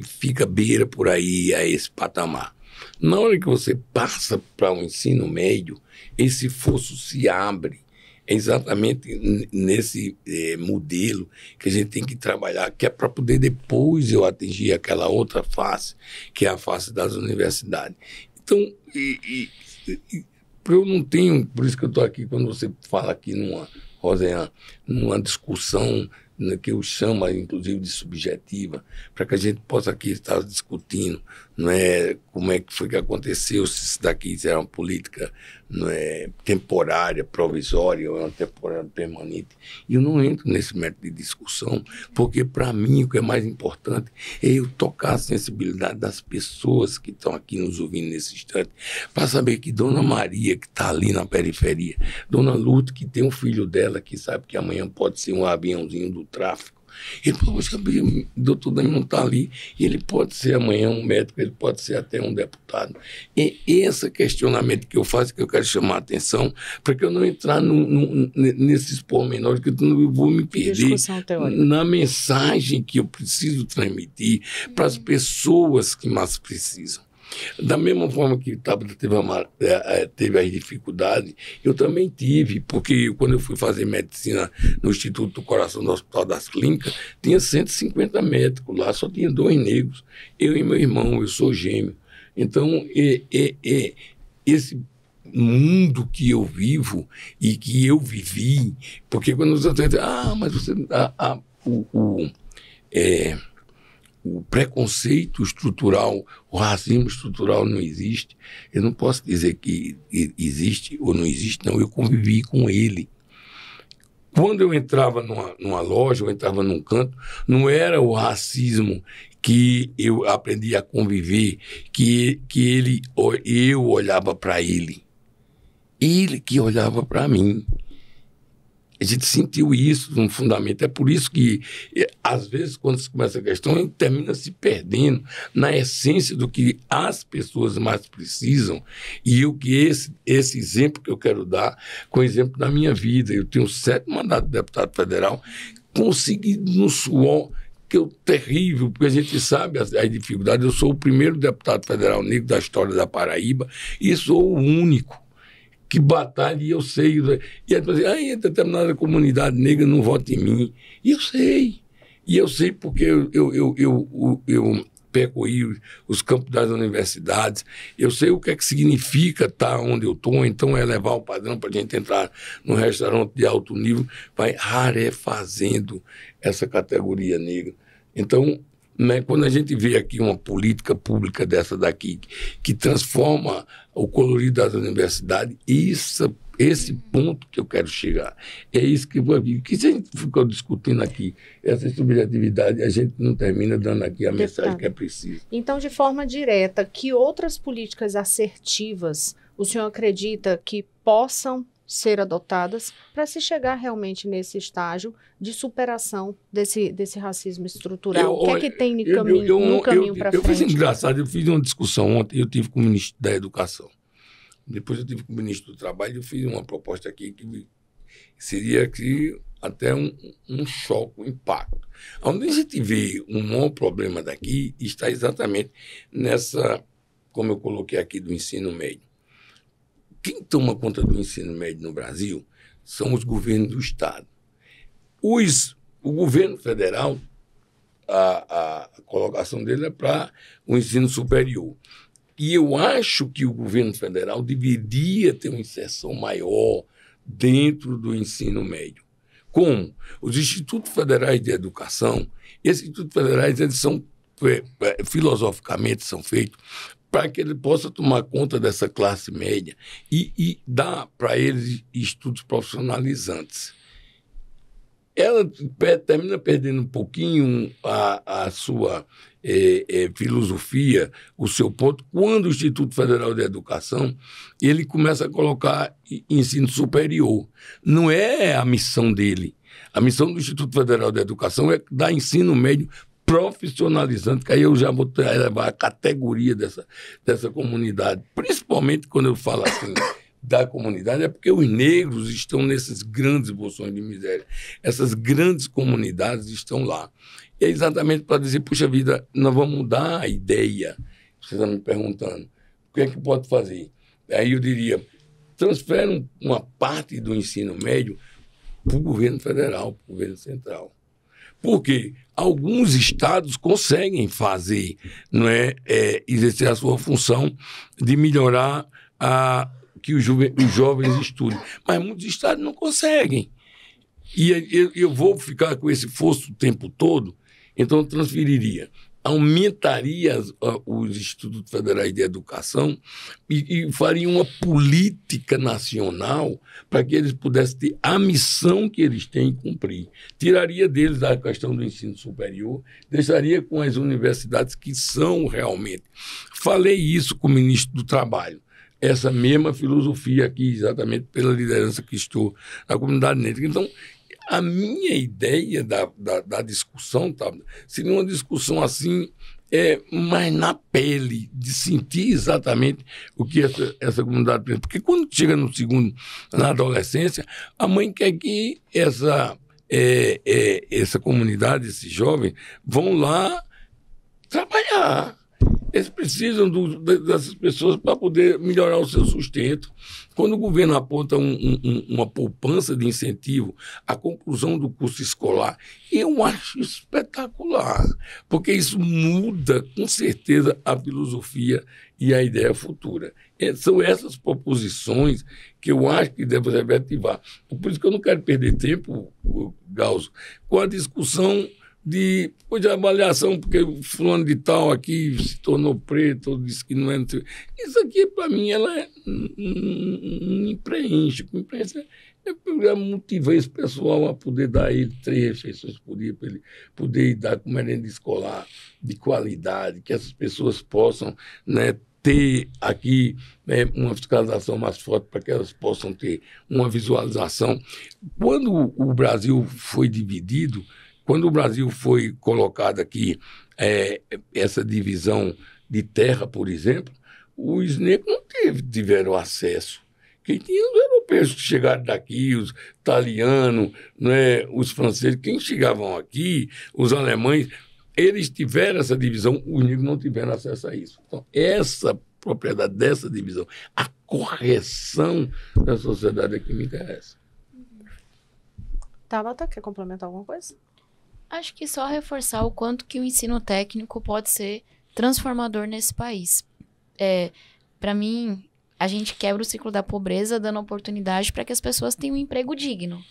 [SPEAKER 1] fica beira por aí a esse patamar. Na hora que você passa para o ensino médio, esse fosso se abre. É exatamente nesse modelo que a gente tem que trabalhar, que é para poder depois eu atingir aquela outra face, que é a face das universidades. Então, eu não tenho, por isso que eu estou aqui, quando você fala aqui numa discussão que eu chamo, inclusive, de subjetiva, para que a gente possa aqui estar discutindo, não é, como é que foi que aconteceu, se isso daqui era uma política, não é, temporária, provisória, ou uma temporária permanente. E eu não entro nesse método de discussão, porque, para mim, o que é mais importante é eu tocar a sensibilidade das pessoas que estão aqui nos ouvindo nesse instante, para saber que Dona Maria, que está ali na periferia, Dona Luta, que tem um filho dela, que sabe que amanhã pode ser um aviãozinho do tráfico, ele falou, o doutor Danilo está ali, e ele pode ser amanhã um médico, ele pode ser até um deputado. E esse questionamento que eu faço, que eu quero chamar a atenção, para que eu não entrar nesses pormenores, que eu não vou me perder na mensagem que eu preciso transmitir para as pessoas que mais precisam. Da mesma forma que Tabata teve as dificuldades, eu também tive, porque quando eu fui fazer medicina no Instituto do Coração do Hospital das Clínicas, tinha 150 médicos lá, só tinha 2 negros, eu e meu irmão, eu sou gêmeo. Então, esse mundo que eu vivo e que eu vivi, porque quando você diz, mas você... o preconceito estrutural, o racismo estrutural não existe. Eu não posso dizer que existe ou não existe, não. Eu convivi com ele. Quando eu entrava numa loja, eu entrava num canto, não era o racismo que eu aprendi a conviver, que eu olhava para ele. Ele que olhava para mim. A gente sentiu isso no fundamento. É por isso que, às vezes, quando se começa a questão, a gente termina se perdendo na essência do que as pessoas mais precisam. E esse exemplo que eu quero dar, com o exemplo da minha vida. Eu tenho 7 mandatos de deputado federal, consegui no suor, que é terrível, porque a gente sabe as dificuldades. Eu sou o primeiro deputado federal negro da história da Paraíba e sou o único que batalha, e eu sei. E aí, determinada comunidade negra não vota em mim. E eu sei. E eu sei porque eu percorri os campos das universidades. Eu sei o que é que significa estar onde eu estou. Então, é levar o padrão para a gente entrar num restaurante de alto nível, vai rarefazendo essa categoria negra. Então, né, quando a gente vê aqui uma política pública dessa daqui, que transforma o colorido das universidades, esse ponto que eu quero chegar, é isso que eu vou vir. Que se a gente ficou discutindo aqui essa subjetividade, a gente não termina dando aqui a mensagem que é precisa.
[SPEAKER 3] Então, de forma direta, que outras políticas assertivas o senhor acredita que possam ser adotadas para se chegar realmente nesse estágio de superação desse racismo estrutural? O que é que tem no caminho para frente?
[SPEAKER 1] Eu fiz engraçado, eu fiz uma discussão ontem, eu tive com o ministro da Educação, depois eu tive com o ministro do Trabalho, eu fiz uma proposta aqui que seria aqui até um choque, um impacto. Onde a gente vê um maior problema daqui está exatamente nessa, como eu coloquei aqui, do ensino médio. Quem toma conta do ensino médio no Brasil são os governos do Estado. O governo federal, a colocação dele é para o ensino superior. E eu acho que o governo federal deveria ter uma inserção maior dentro do ensino médio. Como? Os institutos federais de educação, esses institutos federais, eles são, filosoficamente, são feitos para que ele possa tomar conta dessa classe média e dar para eles estudos profissionalizantes. Ela termina perdendo um pouquinho a sua filosofia, o seu ponto, quando o Instituto Federal de Educação ele começa a colocar ensino superior. Não é a missão dele. A missão do Instituto Federal de Educação é dar ensino médio profissionalizante, que aí eu já vou levar a categoria dessa comunidade. Principalmente quando eu falo assim da comunidade, é porque os negros estão nesses grandes bolsões de miséria. Essas grandes comunidades estão lá. E é exatamente para dizer, puxa vida, nós vamos mudar a ideia. Você está me perguntando, o que é que pode fazer? Aí eu diria, transfere uma parte do ensino médio para o governo federal, para o governo central. Porque alguns estados conseguem fazer, não é, exercer a sua função de melhorar que os jovens estudem. Mas muitos estados não conseguem. E eu vou ficar com esse fosso o tempo todo, então eu transferiria. Aumentaria os institutos federais de educação e faria uma política nacional para que eles pudessem ter a missão que eles têm em cumprir. Tiraria deles a questão do ensino superior, deixaria com as universidades que são realmente. Falei isso com o ministro do Trabalho. Essa mesma filosofia aqui, exatamente pela liderança que estou na comunidade negra. Então, a minha ideia da discussão, tá, seria uma discussão assim, mais na pele, de sentir exatamente o que essa comunidade pensa. Porque quando chega no segundo, na adolescência, a mãe quer que essa comunidade, esses jovens, vão lá trabalhar. Eles precisam dessas pessoas para poder melhorar o seu sustento. Quando o governo aponta uma poupança de incentivo à conclusão do curso escolar, eu acho espetacular, porque isso muda, com certeza, a filosofia e a ideia futura. São essas proposições que eu acho que devem ativar. Por isso que eu não quero perder tempo, Gauso, com a discussão de avaliação, porque o fulano de tal aqui se tornou preto, ou disse que não é... Isso aqui, para mim, ela me preenche. Me preenche. Eu motivei esse pessoal a poder dar a ele 3 refeições por dia, para ele poder dar com merenda escolar de qualidade, que essas pessoas possam, né, ter aqui, né, uma fiscalização mais forte para que elas possam ter uma visualização. Quando o Brasil foi dividido, quando o Brasil foi colocado aqui, essa divisão de terra, por exemplo, os negros não tiveram acesso. Quem tinha os europeus que chegaram daqui, os italianos, né, os franceses, quem chegavam aqui, os alemães, eles tiveram essa divisão, os negros não tiveram acesso a isso. Então, essa propriedade dessa divisão, a correção da sociedade é que me interessa.
[SPEAKER 3] Tabata, quer complementar alguma coisa?
[SPEAKER 2] Acho que só reforçar o quanto que o ensino técnico pode ser transformador nesse país. Para mim, a gente quebra o ciclo da pobreza dando oportunidade para que as pessoas tenham um emprego digno.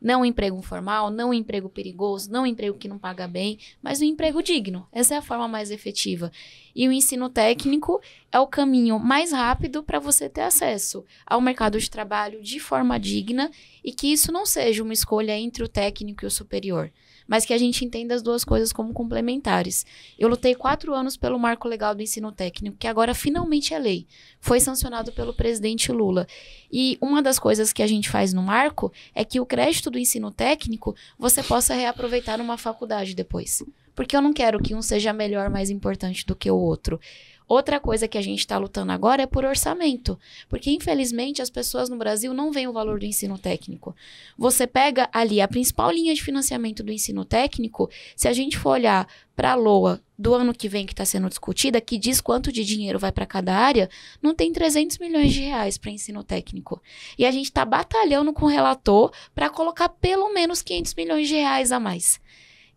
[SPEAKER 2] Não um emprego informal, não um emprego perigoso, não um emprego que não paga bem, mas um emprego digno. Essa é a forma mais efetiva. E o ensino técnico é o caminho mais rápido para você ter acesso ao mercado de trabalho de forma digna e que isso não seja uma escolha entre o técnico e o superior, mas que a gente entenda as duas coisas como complementares. Eu lutei 4 anos pelo Marco Legal do Ensino Técnico, que agora finalmente é lei. Foi sancionado pelo presidente Lula. E uma das coisas que a gente faz no Marco é que o crédito do ensino técnico você possa reaproveitar numa faculdade depois. Porque eu não quero que um seja melhor, mais importante do que o outro. Outra coisa que a gente está lutando agora é por orçamento, porque infelizmente as pessoas no Brasil não veem o valor do ensino técnico. Você pega ali a principal linha de financiamento do ensino técnico, se a gente for olhar para a LOA do ano que vem que está sendo discutida, que diz quanto de dinheiro vai para cada área, não tem 300 milhões de reais para ensino técnico. E a gente está batalhando com o relator para colocar pelo menos 500 milhões de reais a mais.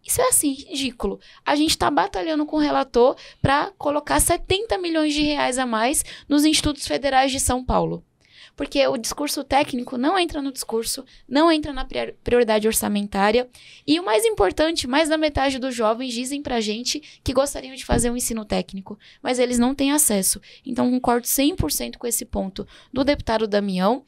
[SPEAKER 2] Isso é assim, ridículo. A gente está batalhando com o relator para colocar 70 milhões de reais a mais nos institutos federais de São Paulo. Porque o discurso técnico não entra no discurso, não entra na prioridade orçamentária. E o mais importante, mais da metade dos jovens dizem pra gente que gostariam de fazer um ensino técnico, mas eles não têm acesso. Então, concordo 100% com esse ponto do deputado Damião.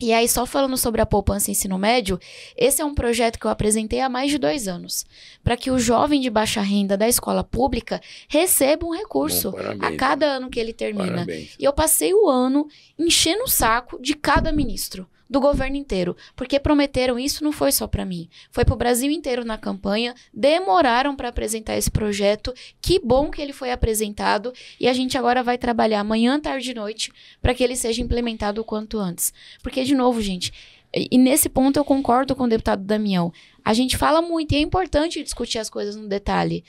[SPEAKER 2] E aí, só falando sobre a poupança ensino médio, esse é um projeto que eu apresentei há mais de 2 anos, para que o jovem de baixa renda da escola pública receba um recurso a cada ano que ele termina.
[SPEAKER 1] Parabéns.
[SPEAKER 2] E eu passei o ano enchendo o saco de cada ministro, do governo inteiro, porque prometeram isso, não foi só para mim, foi para o Brasil inteiro na campanha, demoraram para apresentar esse projeto, que bom que ele foi apresentado, e a gente agora vai trabalhar manhã, tarde e noite para que ele seja implementado o quanto antes. Porque, de novo, gente, e nesse ponto eu concordo com o deputado Damião, a gente fala muito e é importante discutir as coisas no detalhe,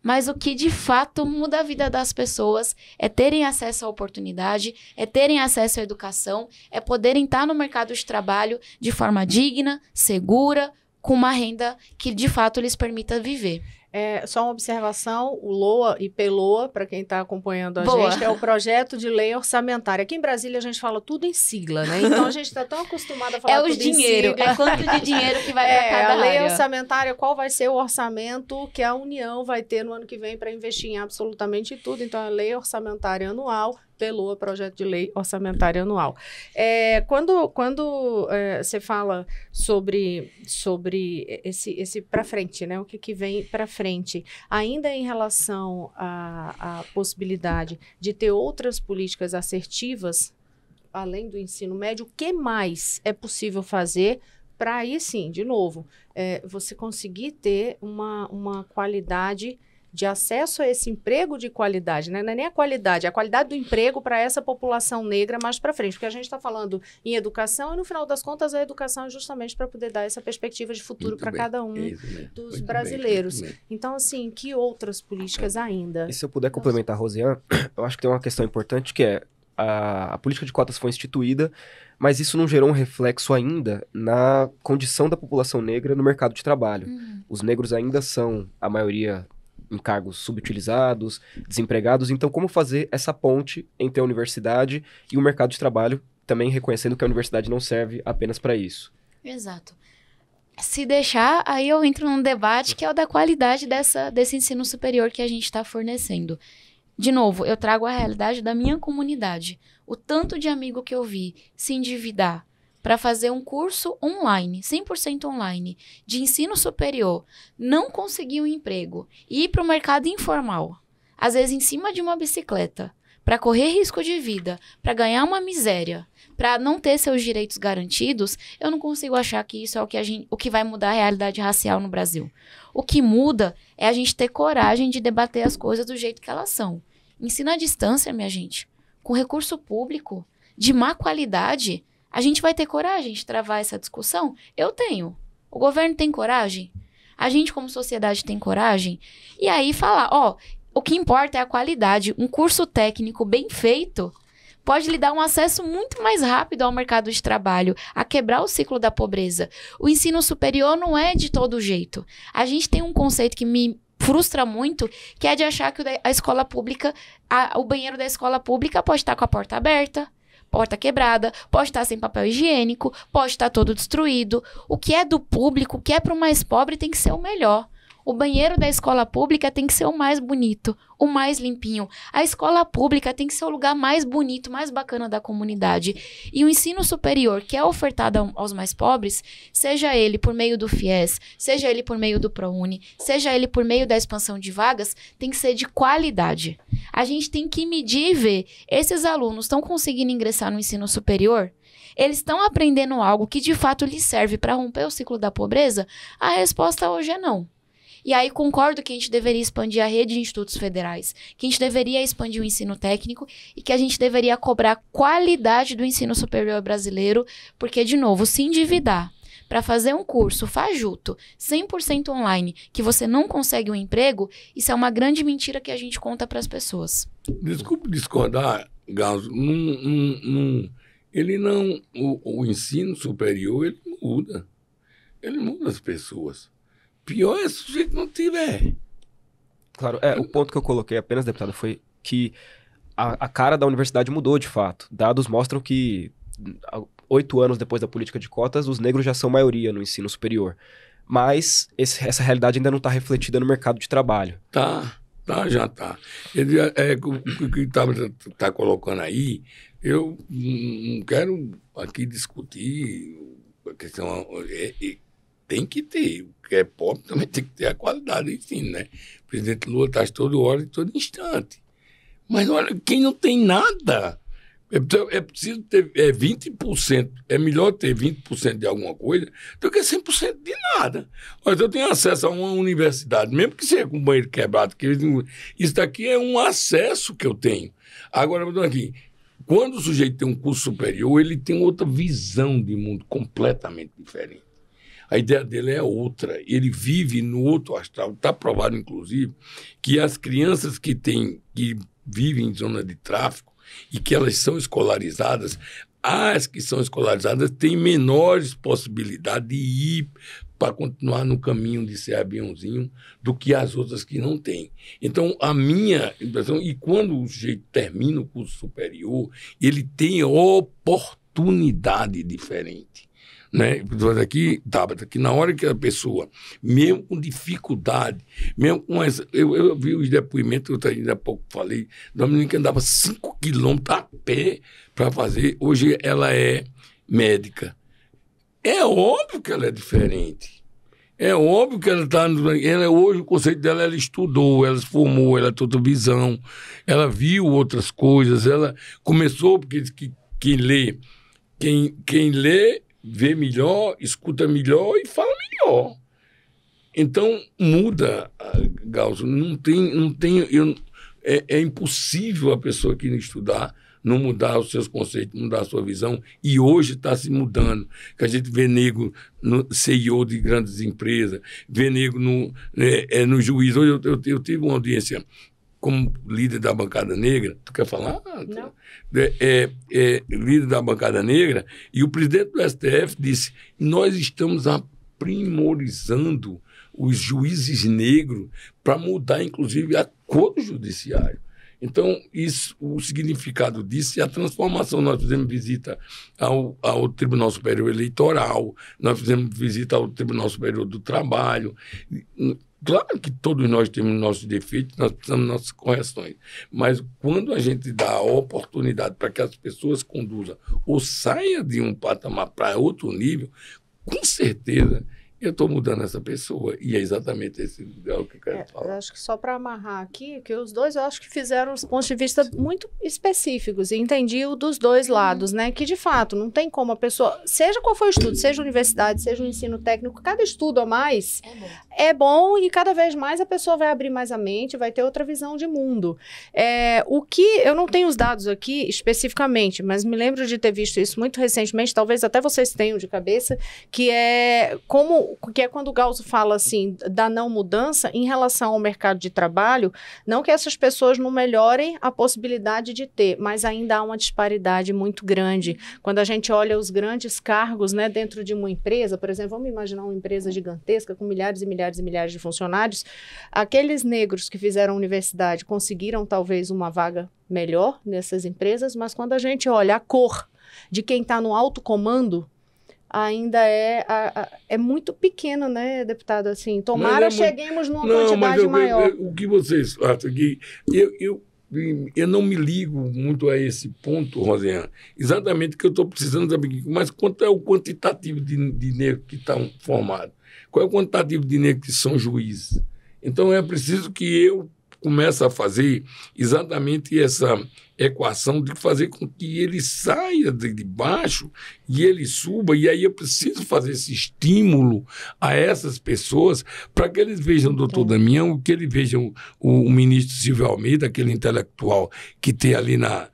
[SPEAKER 2] mas o que de fato muda a vida das pessoas é terem acesso à oportunidade, é terem acesso à educação, é poderem estar no mercado de trabalho de forma digna, segura, com uma renda que de fato lhes permita viver.
[SPEAKER 3] Só uma observação, o LOA e PLOA, para quem está acompanhando a
[SPEAKER 2] Boa.
[SPEAKER 3] gente, é o Projeto de Lei Orçamentária. Aqui em Brasília a gente fala tudo em sigla, né? Então a gente está tão acostumado a falar
[SPEAKER 2] os
[SPEAKER 3] tudo em
[SPEAKER 2] dinheiro,
[SPEAKER 3] sigla.
[SPEAKER 2] é quanto de dinheiro que vai para cada
[SPEAKER 3] a lei
[SPEAKER 2] área.
[SPEAKER 3] orçamentária, qual vai ser o orçamento que a União vai ter no ano que vem para investir em absolutamente tudo. Então, a lei orçamentária anual, PLOA, Projeto de Lei Orçamentária Anual. Quando você fala sobre esse para frente, né? O que vem para frente, ainda em relação à possibilidade de ter outras políticas assertivas, além do ensino médio, o que mais é possível fazer para aí sim, de novo, você conseguir ter uma qualidade de acesso a esse emprego de qualidade, né? Não é nem a qualidade do emprego para essa população negra mais para frente, porque a gente está falando em educação e, no final das contas, a educação é justamente para poder dar essa perspectiva de futuro para cada um dos brasileiros. Então, assim, que outras políticas ainda?
[SPEAKER 4] E se eu puder complementar, Rosiane, eu acho que tem uma questão importante que é a política de cotas foi instituída, mas isso não gerou um reflexo ainda na condição da população negra no mercado de trabalho. Os negros ainda são, a maioria, em cargos subutilizados, desempregados. Então, como fazer essa ponte entre a universidade e o mercado de trabalho, também reconhecendo que a universidade não serve apenas para isso?
[SPEAKER 2] Exato. Se deixar, aí eu entro num debate que é o da qualidade desse ensino superior que a gente está fornecendo. De novo, eu trago a realidade da minha comunidade. O tanto de amigo que eu vi se endividar para fazer um curso online, 100% online, de ensino superior, não conseguir um emprego e ir para o mercado informal, às vezes em cima de uma bicicleta, para correr risco de vida, para ganhar uma miséria, para não ter seus direitos garantidos, eu não consigo achar que isso é o que vai mudar a realidade racial no Brasil. O que muda é a gente ter coragem de debater as coisas do jeito que elas são. Ensino à distância, minha gente, com recurso público, de má qualidade, a gente vai ter coragem de travar essa discussão? Eu tenho. O governo tem coragem? A gente, como sociedade, tem coragem? E aí falar, o que importa é a qualidade. Um curso técnico bem feito pode lhe dar um acesso muito mais rápido ao mercado de trabalho, a quebrar o ciclo da pobreza. O ensino superior não é de todo jeito. A gente tem um conceito que me frustra muito, que é de achar que a escola pública, o banheiro da escola pública pode estar com a porta aberta, porta quebrada, pode estar sem papel higiênico, pode estar todo destruído. O que é do público, o que é para o mais pobre tem que ser o melhor. O banheiro da escola pública tem que ser o mais bonito, o mais limpinho. A escola pública tem que ser o lugar mais bonito, mais bacana da comunidade. E o ensino superior, que é ofertado aos mais pobres, seja ele por meio do FIES, seja ele por meio do ProUni, seja ele por meio da expansão de vagas, tem que ser de qualidade. A gente tem que medir e ver, esses alunos estão conseguindo ingressar no ensino superior? Eles estão aprendendo algo que de fato lhes serve para romper o ciclo da pobreza? A resposta hoje é não. E aí concordo que a gente deveria expandir a rede de institutos federais, que a gente deveria expandir o ensino técnico e que a gente deveria cobrar qualidade do ensino superior brasileiro, porque, de novo, se endividar para fazer um curso fajuto, 100% online, que você não consegue um emprego, isso é uma grande mentira que a gente conta para as pessoas.
[SPEAKER 1] Desculpe discordar, Gauss, o ensino superior, ele muda as pessoas. Pior é se o sujeito não tiver.
[SPEAKER 4] Claro, o ponto que eu coloquei apenas, deputado, foi que a cara da universidade mudou de fato. Dados mostram que 8 anos depois da política de cotas, os negros já são maioria no ensino superior. Mas essa realidade ainda não está refletida no mercado de trabalho.
[SPEAKER 1] Já tá. O que tá colocando aí, eu não quero aqui discutir a questão. Tem que ter. O que é pobre também tem que ter a qualidade do ensino, né? O presidente Lula está toda hora e todo instante. Mas olha, quem não tem nada, é preciso ter 20%. É melhor ter 20% de alguma coisa do que 100% de nada. Mas eu tenho acesso a uma universidade, mesmo que seja com banheiro quebrado, que isso daqui é um acesso que eu tenho. Agora, aqui, quando o sujeito tem um curso superior, ele tem outra visão de mundo completamente diferente. A ideia dele é outra. Ele vive no outro astral. Está provado, inclusive, que as crianças que vivem em zona de tráfico e que elas são escolarizadas, as que são escolarizadas têm menores possibilidades de ir para continuar no caminho de ser aviãozinho do que as outras que não têm. Então, a minha impressão, e quando o sujeito termina o curso superior, ele tem oportunidade diferente. Né? Aqui, Tabata, que na hora que a pessoa, mesmo com dificuldade, mesmo com essa. Eu vi os depoimentos, eu ainda há pouco falei, da menina que andava 5 quilômetros a pé para fazer. Hoje ela é médica. É óbvio que ela é diferente. É óbvio que ela está. Hoje o conceito dela, ela estudou, ela se formou, ela tem outra visão, ela viu outras coisas, ela começou, porque quem lê vê melhor, escuta melhor e fala melhor. Então, muda, Galso. É impossível a pessoa que estudar não mudar os seus conceitos, mudar a sua visão, e hoje está se mudando. Que a gente vê negro no CEO de grandes empresas, vê negro no juiz. Hoje eu tive uma audiência como líder da bancada negra. Tu quer falar?
[SPEAKER 3] Não.
[SPEAKER 1] Líder da bancada negra, e o presidente do STF disse: nós estamos aprimorizando os juízes negros para mudar, inclusive, a cor do judiciário. Então, o significado disso é a transformação. Nós fizemos visita ao Tribunal Superior Eleitoral, nós fizemos visita ao Tribunal Superior do Trabalho. Claro que todos nós temos nossos defeitos, nós precisamos de nossas correções. Mas quando a gente dá a oportunidade para que as pessoas conduzam ou saiam de um patamar para outro nível, com certeza eu estou mudando essa pessoa. E é exatamente esse lugar que eu quero falar.
[SPEAKER 3] Eu acho que só para amarrar aqui, que os dois eu acho que fizeram os pontos de vista muito específicos e entendi o dos dois lados, né? Que de fato não tem como a pessoa, seja qual for o estudo, seja universidade, seja o ensino técnico, cada estudo a mais é bom e cada vez mais a pessoa vai abrir mais a mente, vai ter outra visão de mundo. O que eu não tenho os dados aqui especificamente, mas me lembro de ter visto isso muito recentemente, talvez até vocês tenham de cabeça, que é quando o Galso fala assim da não mudança em relação ao mercado de trabalho, não que essas pessoas não melhorem a possibilidade de ter, mas ainda há uma disparidade muito grande. Quando a gente olha os grandes cargos, né, dentro de uma empresa, por exemplo, vamos imaginar uma empresa gigantesca com milhares e milhares e milhares de funcionários, aqueles negros que fizeram universidade conseguiram talvez uma vaga melhor nessas empresas, mas quando a gente olha a cor de quem está no alto comando, ainda é muito pequeno, né, deputado? Assim, tomara cheguemos numa quantidade maior.
[SPEAKER 1] O que vocês acham? Eu não me ligo muito a esse ponto, Rosiane. Exatamente que eu estou precisando saber. Mas quanto é o quantitativo de negros que estão formados? Qual é o quantitativo de negros que são juízes? Então, é preciso que eu comece a fazer exatamente essa equação de fazer com que ele saia de baixo e ele suba, e aí eu preciso fazer esse estímulo a essas pessoas para que eles vejam o doutor Damião, que eles vejam o ministro Silvio Almeida, aquele intelectual que tem ali na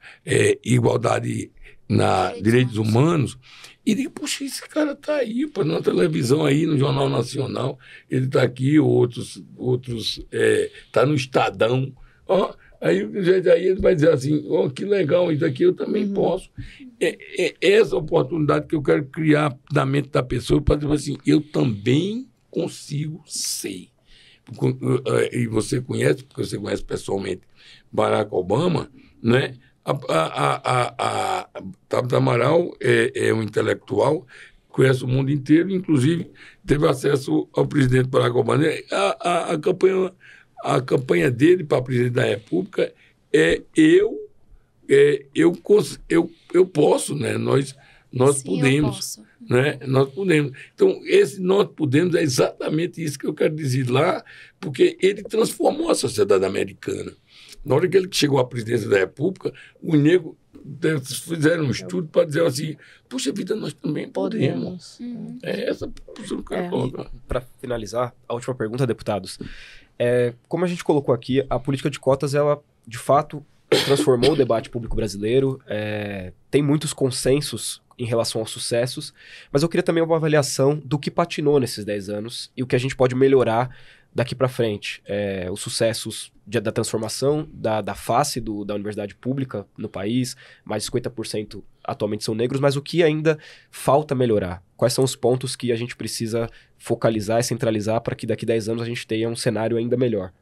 [SPEAKER 1] igualdade, na direitos humanos, e digo, puxa, esse cara está aí, pô, na televisão aí, no Jornal Nacional, ele está aqui, outros tá no Estadão, ó. Aí ele vai dizer assim, oh, que legal, isso aqui eu também posso. Essa oportunidade que eu quero criar na mente da pessoa para dizer assim, eu também consigo ser. E você conhece, porque você conhece pessoalmente Barack Obama, né? A Tabata Amaral é um intelectual, conhece o mundo inteiro, inclusive teve acesso ao presidente Barack Obama. A campanha dele para presidente da República eu posso, né? Nós
[SPEAKER 2] Sim,
[SPEAKER 1] podemos. Né? Nós podemos. Então, esse nós podemos é exatamente isso que eu quero dizer lá, porque ele transformou a sociedade americana. Na hora que ele chegou à presidência da República, os negros fizeram um estudo para dizer assim, puxa vida, nós também podemos. É essa posição que eu quero colocar.
[SPEAKER 4] Para finalizar, a última pergunta, deputados. Como a gente colocou aqui, a política de cotas, ela, de fato, transformou o debate público brasileiro, tem muitos consensos em relação aos sucessos, mas eu queria também uma avaliação do que patinou nesses 10 anos e o que a gente pode melhorar daqui para frente. Os sucessos da transformação da face da universidade pública no país, mais de 50% atualmente são negros, mas o que ainda falta melhorar? Quais são os pontos que a gente precisa focalizar e centralizar para que daqui a 10 anos a gente tenha um cenário ainda melhor?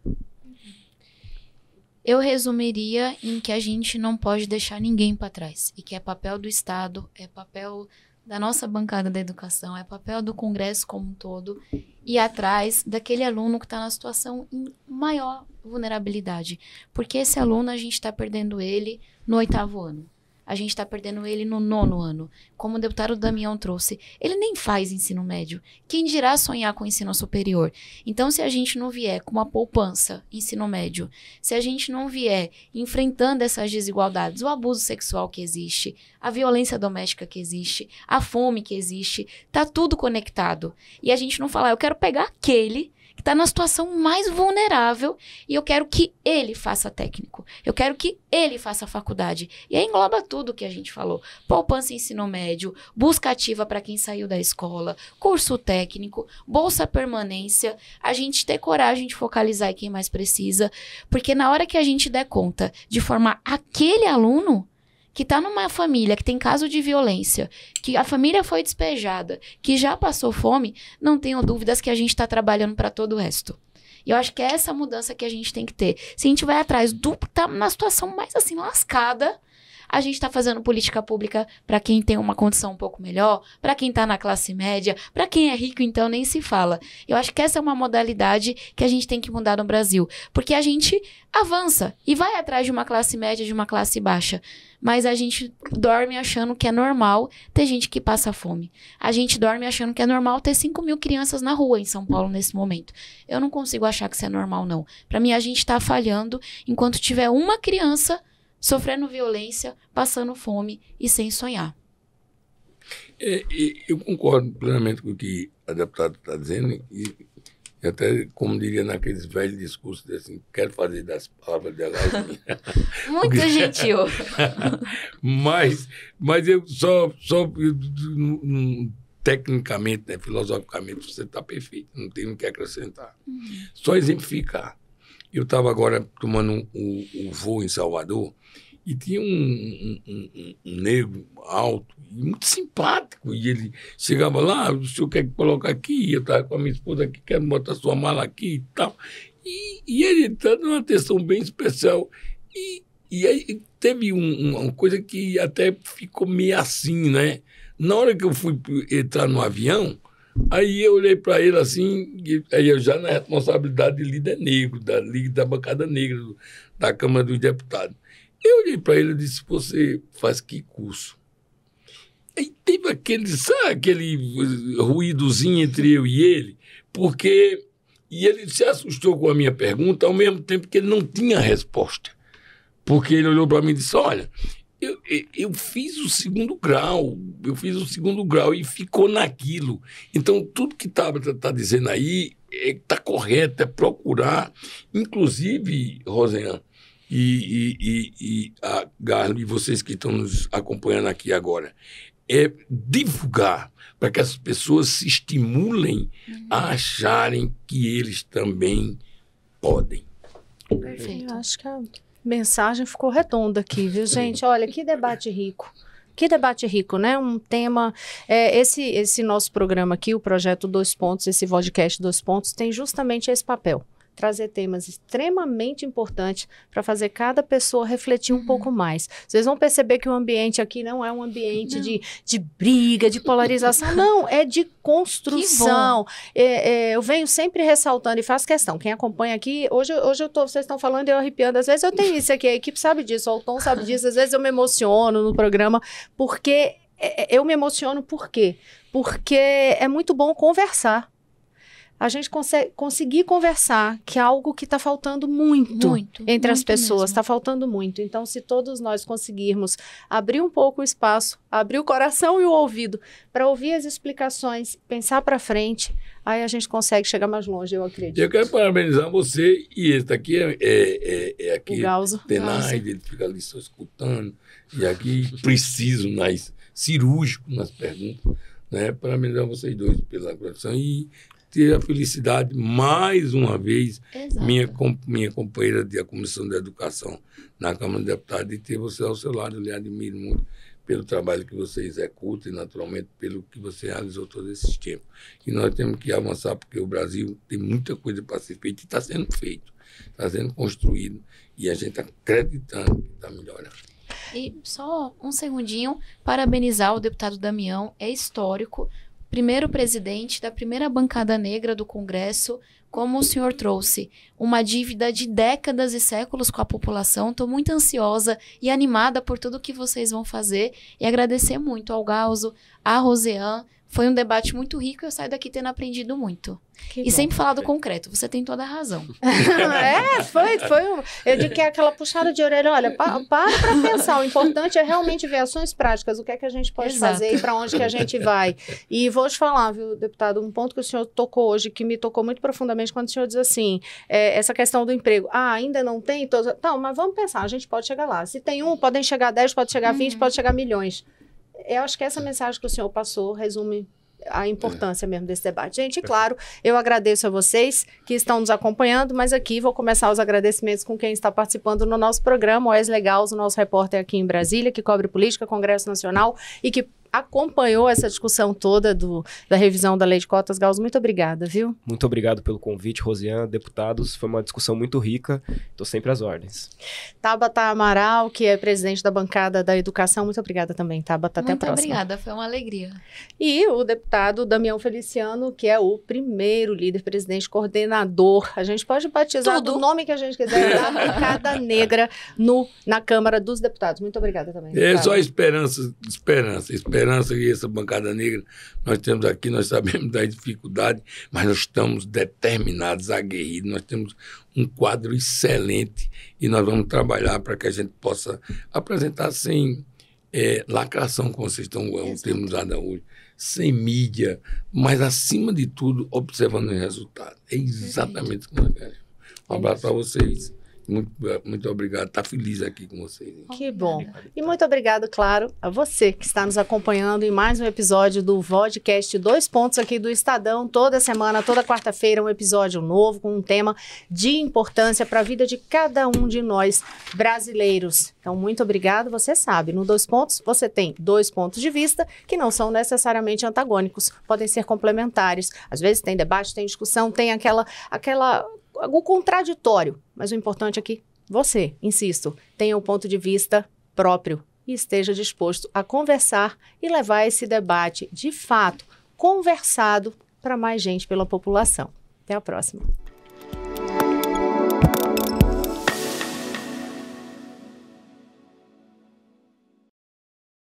[SPEAKER 2] Eu resumiria em que a gente não pode deixar ninguém para trás. E que é papel do Estado, é papel da nossa bancada da educação, é papel do Congresso como um todo, ir atrás daquele aluno que está na situação em maior vulnerabilidade. Porque esse aluno, a gente está perdendo ele no 8º ano. A gente está perdendo ele no 9º ano. Como o deputado Damião trouxe, ele nem faz ensino médio. Quem dirá sonhar com ensino superior? Então, se a gente não vier com uma poupança, ensino médio, se a gente não vier enfrentando essas desigualdades, o abuso sexual que existe, a violência doméstica que existe, a fome que existe, tá tudo conectado. E a gente não falar, eu quero pegar aquele que está na situação mais vulnerável e eu quero que ele faça técnico. Eu quero que ele faça faculdade. E aí engloba tudo que a gente falou. Poupança em ensino médio, busca ativa para quem saiu da escola, curso técnico, bolsa permanência, a gente ter coragem de focalizar em quem mais precisa, porque na hora que a gente der conta de formar aquele aluno que está numa família que tem caso de violência, que a família foi despejada, que já passou fome, não tenho dúvidas que a gente está trabalhando para todo o resto. E eu acho que é essa mudança que a gente tem que ter. Se a gente vai atrás do que tá na situação mais assim lascada, a gente está fazendo política pública para quem tem uma condição um pouco melhor, para quem está na classe média, para quem é rico, então nem se fala. Eu acho que essa é uma modalidade que a gente tem que mudar no Brasil, porque a gente avança e vai atrás de uma classe média, de uma classe baixa, mas a gente dorme achando que é normal ter gente que passa fome. A gente dorme achando que é normal ter 5.000 crianças na rua em São Paulo nesse momento. Eu não consigo achar que isso é normal, não. Para mim, a gente está falhando enquanto tiver uma criança sofrendo violência, passando fome e sem sonhar.
[SPEAKER 1] Eu concordo plenamente com o que a deputada está dizendo, e até, como diria naqueles velhos discursos, assim, quero fazer das palavras dela.
[SPEAKER 2] Muito gentil.
[SPEAKER 1] mas eu só tecnicamente, né, filosoficamente, você está perfeito, não tem o que acrescentar. Só exemplificar. Eu estava agora tomando um voo em Salvador e tinha um negro alto e muito simpático. E ele chegava lá, o senhor quer colocar aqui? Eu estava com a minha esposa aqui, quero botar sua mala aqui e tal. E ele está dando uma atenção bem especial. E aí teve uma coisa que até ficou meio assim, né? Na hora que eu fui entrar no avião, aí eu olhei para ele assim, aí eu já na responsabilidade de líder negro, da bancada negra da Câmara dos Deputados. Eu olhei para ele e disse, você faz que curso? Aí teve aquele ruídozinho entre eu e ele, porque e ele se assustou com a minha pergunta, ao mesmo tempo que ele não tinha resposta. Porque ele olhou para mim e disse, olha, eu fiz o segundo grau e ficou naquilo. Então, tudo que tá dizendo aí está correto, é procurar. Inclusive, Rosiane e a Garli, e vocês que estão nos acompanhando aqui agora, é divulgar para que as pessoas se estimulem a acharem que eles também podem.
[SPEAKER 2] Perfeito.
[SPEAKER 3] Eu acho que a mensagem ficou redonda aqui, viu, gente? Olha, que debate rico. Que debate rico, né? Um tema... esse nosso programa aqui, o Projeto 2 Pontos, esse podcast 2 Pontos, tem justamente esse papel. Trazer temas extremamente importantes para fazer cada pessoa refletir um pouco mais. Vocês vão perceber que o ambiente aqui não é um ambiente de briga, de polarização. Não, é de construção. Eu venho sempre ressaltando e faço questão. Quem acompanha aqui, hoje vocês estão falando e eu arrepiando. Às vezes eu tenho isso aqui, a equipe sabe disso, o Tom sabe disso. Às vezes eu me emociono no programa, porque eu me emociono por quê? Porque é muito bom conversar. A gente conseguir conversar, que é algo que está faltando muito entre as pessoas, está faltando muito. Então, se todos nós conseguirmos abrir um pouco o espaço, abrir o coração e o ouvido para ouvir as explicações, pensar para frente, aí a gente consegue chegar mais longe, eu acredito.
[SPEAKER 1] Eu quero parabenizar você, e esse aqui é aqui,
[SPEAKER 3] o Gauso.
[SPEAKER 1] Tenaide, ele fica ali só escutando, e aqui preciso, cirúrgico nas perguntas, né? Parabenizar vocês dois pela produção e ter a felicidade, mais uma vez, minha companheira da Comissão de Educação na Câmara de Deputados, de ter você ao seu lado. Eu lhe admiro muito pelo trabalho que você executa e, naturalmente, pelo que você realizou todos esses tempos. E nós temos que avançar, porque o Brasil tem muita coisa para ser feita e está sendo feito, está sendo construído, e a gente está acreditando que está melhorando.
[SPEAKER 2] E só um segundinho, parabenizar o deputado Damião, é histórico. Primeiro presidente da primeira bancada negra do Congresso, como o senhor trouxe, uma dívida de décadas e séculos com a população. Estou muito ansiosa e animada por tudo que vocês vão fazer e agradecer muito ao Gauso, à Rosiane. Foi um debate muito rico e eu saio daqui tendo aprendido muito.
[SPEAKER 3] Que
[SPEAKER 2] E
[SPEAKER 3] bom.
[SPEAKER 2] sempre falar do concreto. Você tem toda a razão.
[SPEAKER 3] Eu digo que é aquela puxada de orelha, olha, para pensar, o importante é realmente ver ações práticas, o que é que a gente pode
[SPEAKER 2] Exato.
[SPEAKER 3] fazer e para onde que a gente vai. E vou te falar, viu, deputado, um ponto que o senhor tocou hoje, que me tocou muito profundamente quando o senhor diz assim, essa questão do emprego, ainda não tem? Não, mas vamos pensar, a gente pode chegar lá. Se tem um, podem chegar 10, pode chegar 20, pode chegar milhões. Eu acho que essa mensagem que o senhor passou resume a importância mesmo desse debate. Gente, e claro, eu agradeço a vocês que estão nos acompanhando, mas aqui vou começar os agradecimentos com quem está participando no nosso programa, o Wesley Gals, o nosso repórter aqui em Brasília, que cobre política, Congresso Nacional e que acompanhou essa discussão toda da revisão da Lei de Cotas. Gals, muito obrigada, viu?
[SPEAKER 4] Muito obrigado pelo convite, Rosiane, deputados. Foi uma discussão muito rica. Estou sempre às ordens.
[SPEAKER 3] Tabata Amaral, que é presidente da bancada da Educação. Muito obrigada também, Tabata. Até a próxima.
[SPEAKER 2] Muito obrigada, foi uma alegria.
[SPEAKER 3] E o deputado Damião Feliciano, que é o primeiro líder, presidente, coordenador. A gente pode batizar do nome que a gente quiser, da bancada negra na Câmara dos Deputados. Muito obrigada também.
[SPEAKER 1] É só esperança que essa bancada negra nós temos aqui, nós sabemos da dificuldade, mas nós estamos determinados, aguerridos, nós temos um quadro excelente e nós vamos trabalhar para que a gente possa apresentar sem lacração, como vocês estão tendo usado hoje, sem mídia, mas acima de tudo observando os resultados. É exatamente o que nós queremos. Um abraço para vocês. Muito obrigado. Está feliz aqui com vocês. Hein?
[SPEAKER 3] Que bom. E muito obrigado, claro, a você que está nos acompanhando em mais um episódio do Vodcast 2 Pontos aqui do Estadão. Toda semana, toda quarta-feira, um episódio novo com um tema de importância para a vida de cada um de nós brasileiros. Então, muito obrigado. Você sabe, no 2 Pontos você tem 2 pontos de vista que não são necessariamente antagônicos, podem ser complementares. Às vezes tem debate, tem discussão, tem o contraditório, mas o importante é que você, insisto, tenha um ponto de vista próprio e esteja disposto a conversar e levar esse debate, de fato, conversado para mais gente pela população. Até a próxima.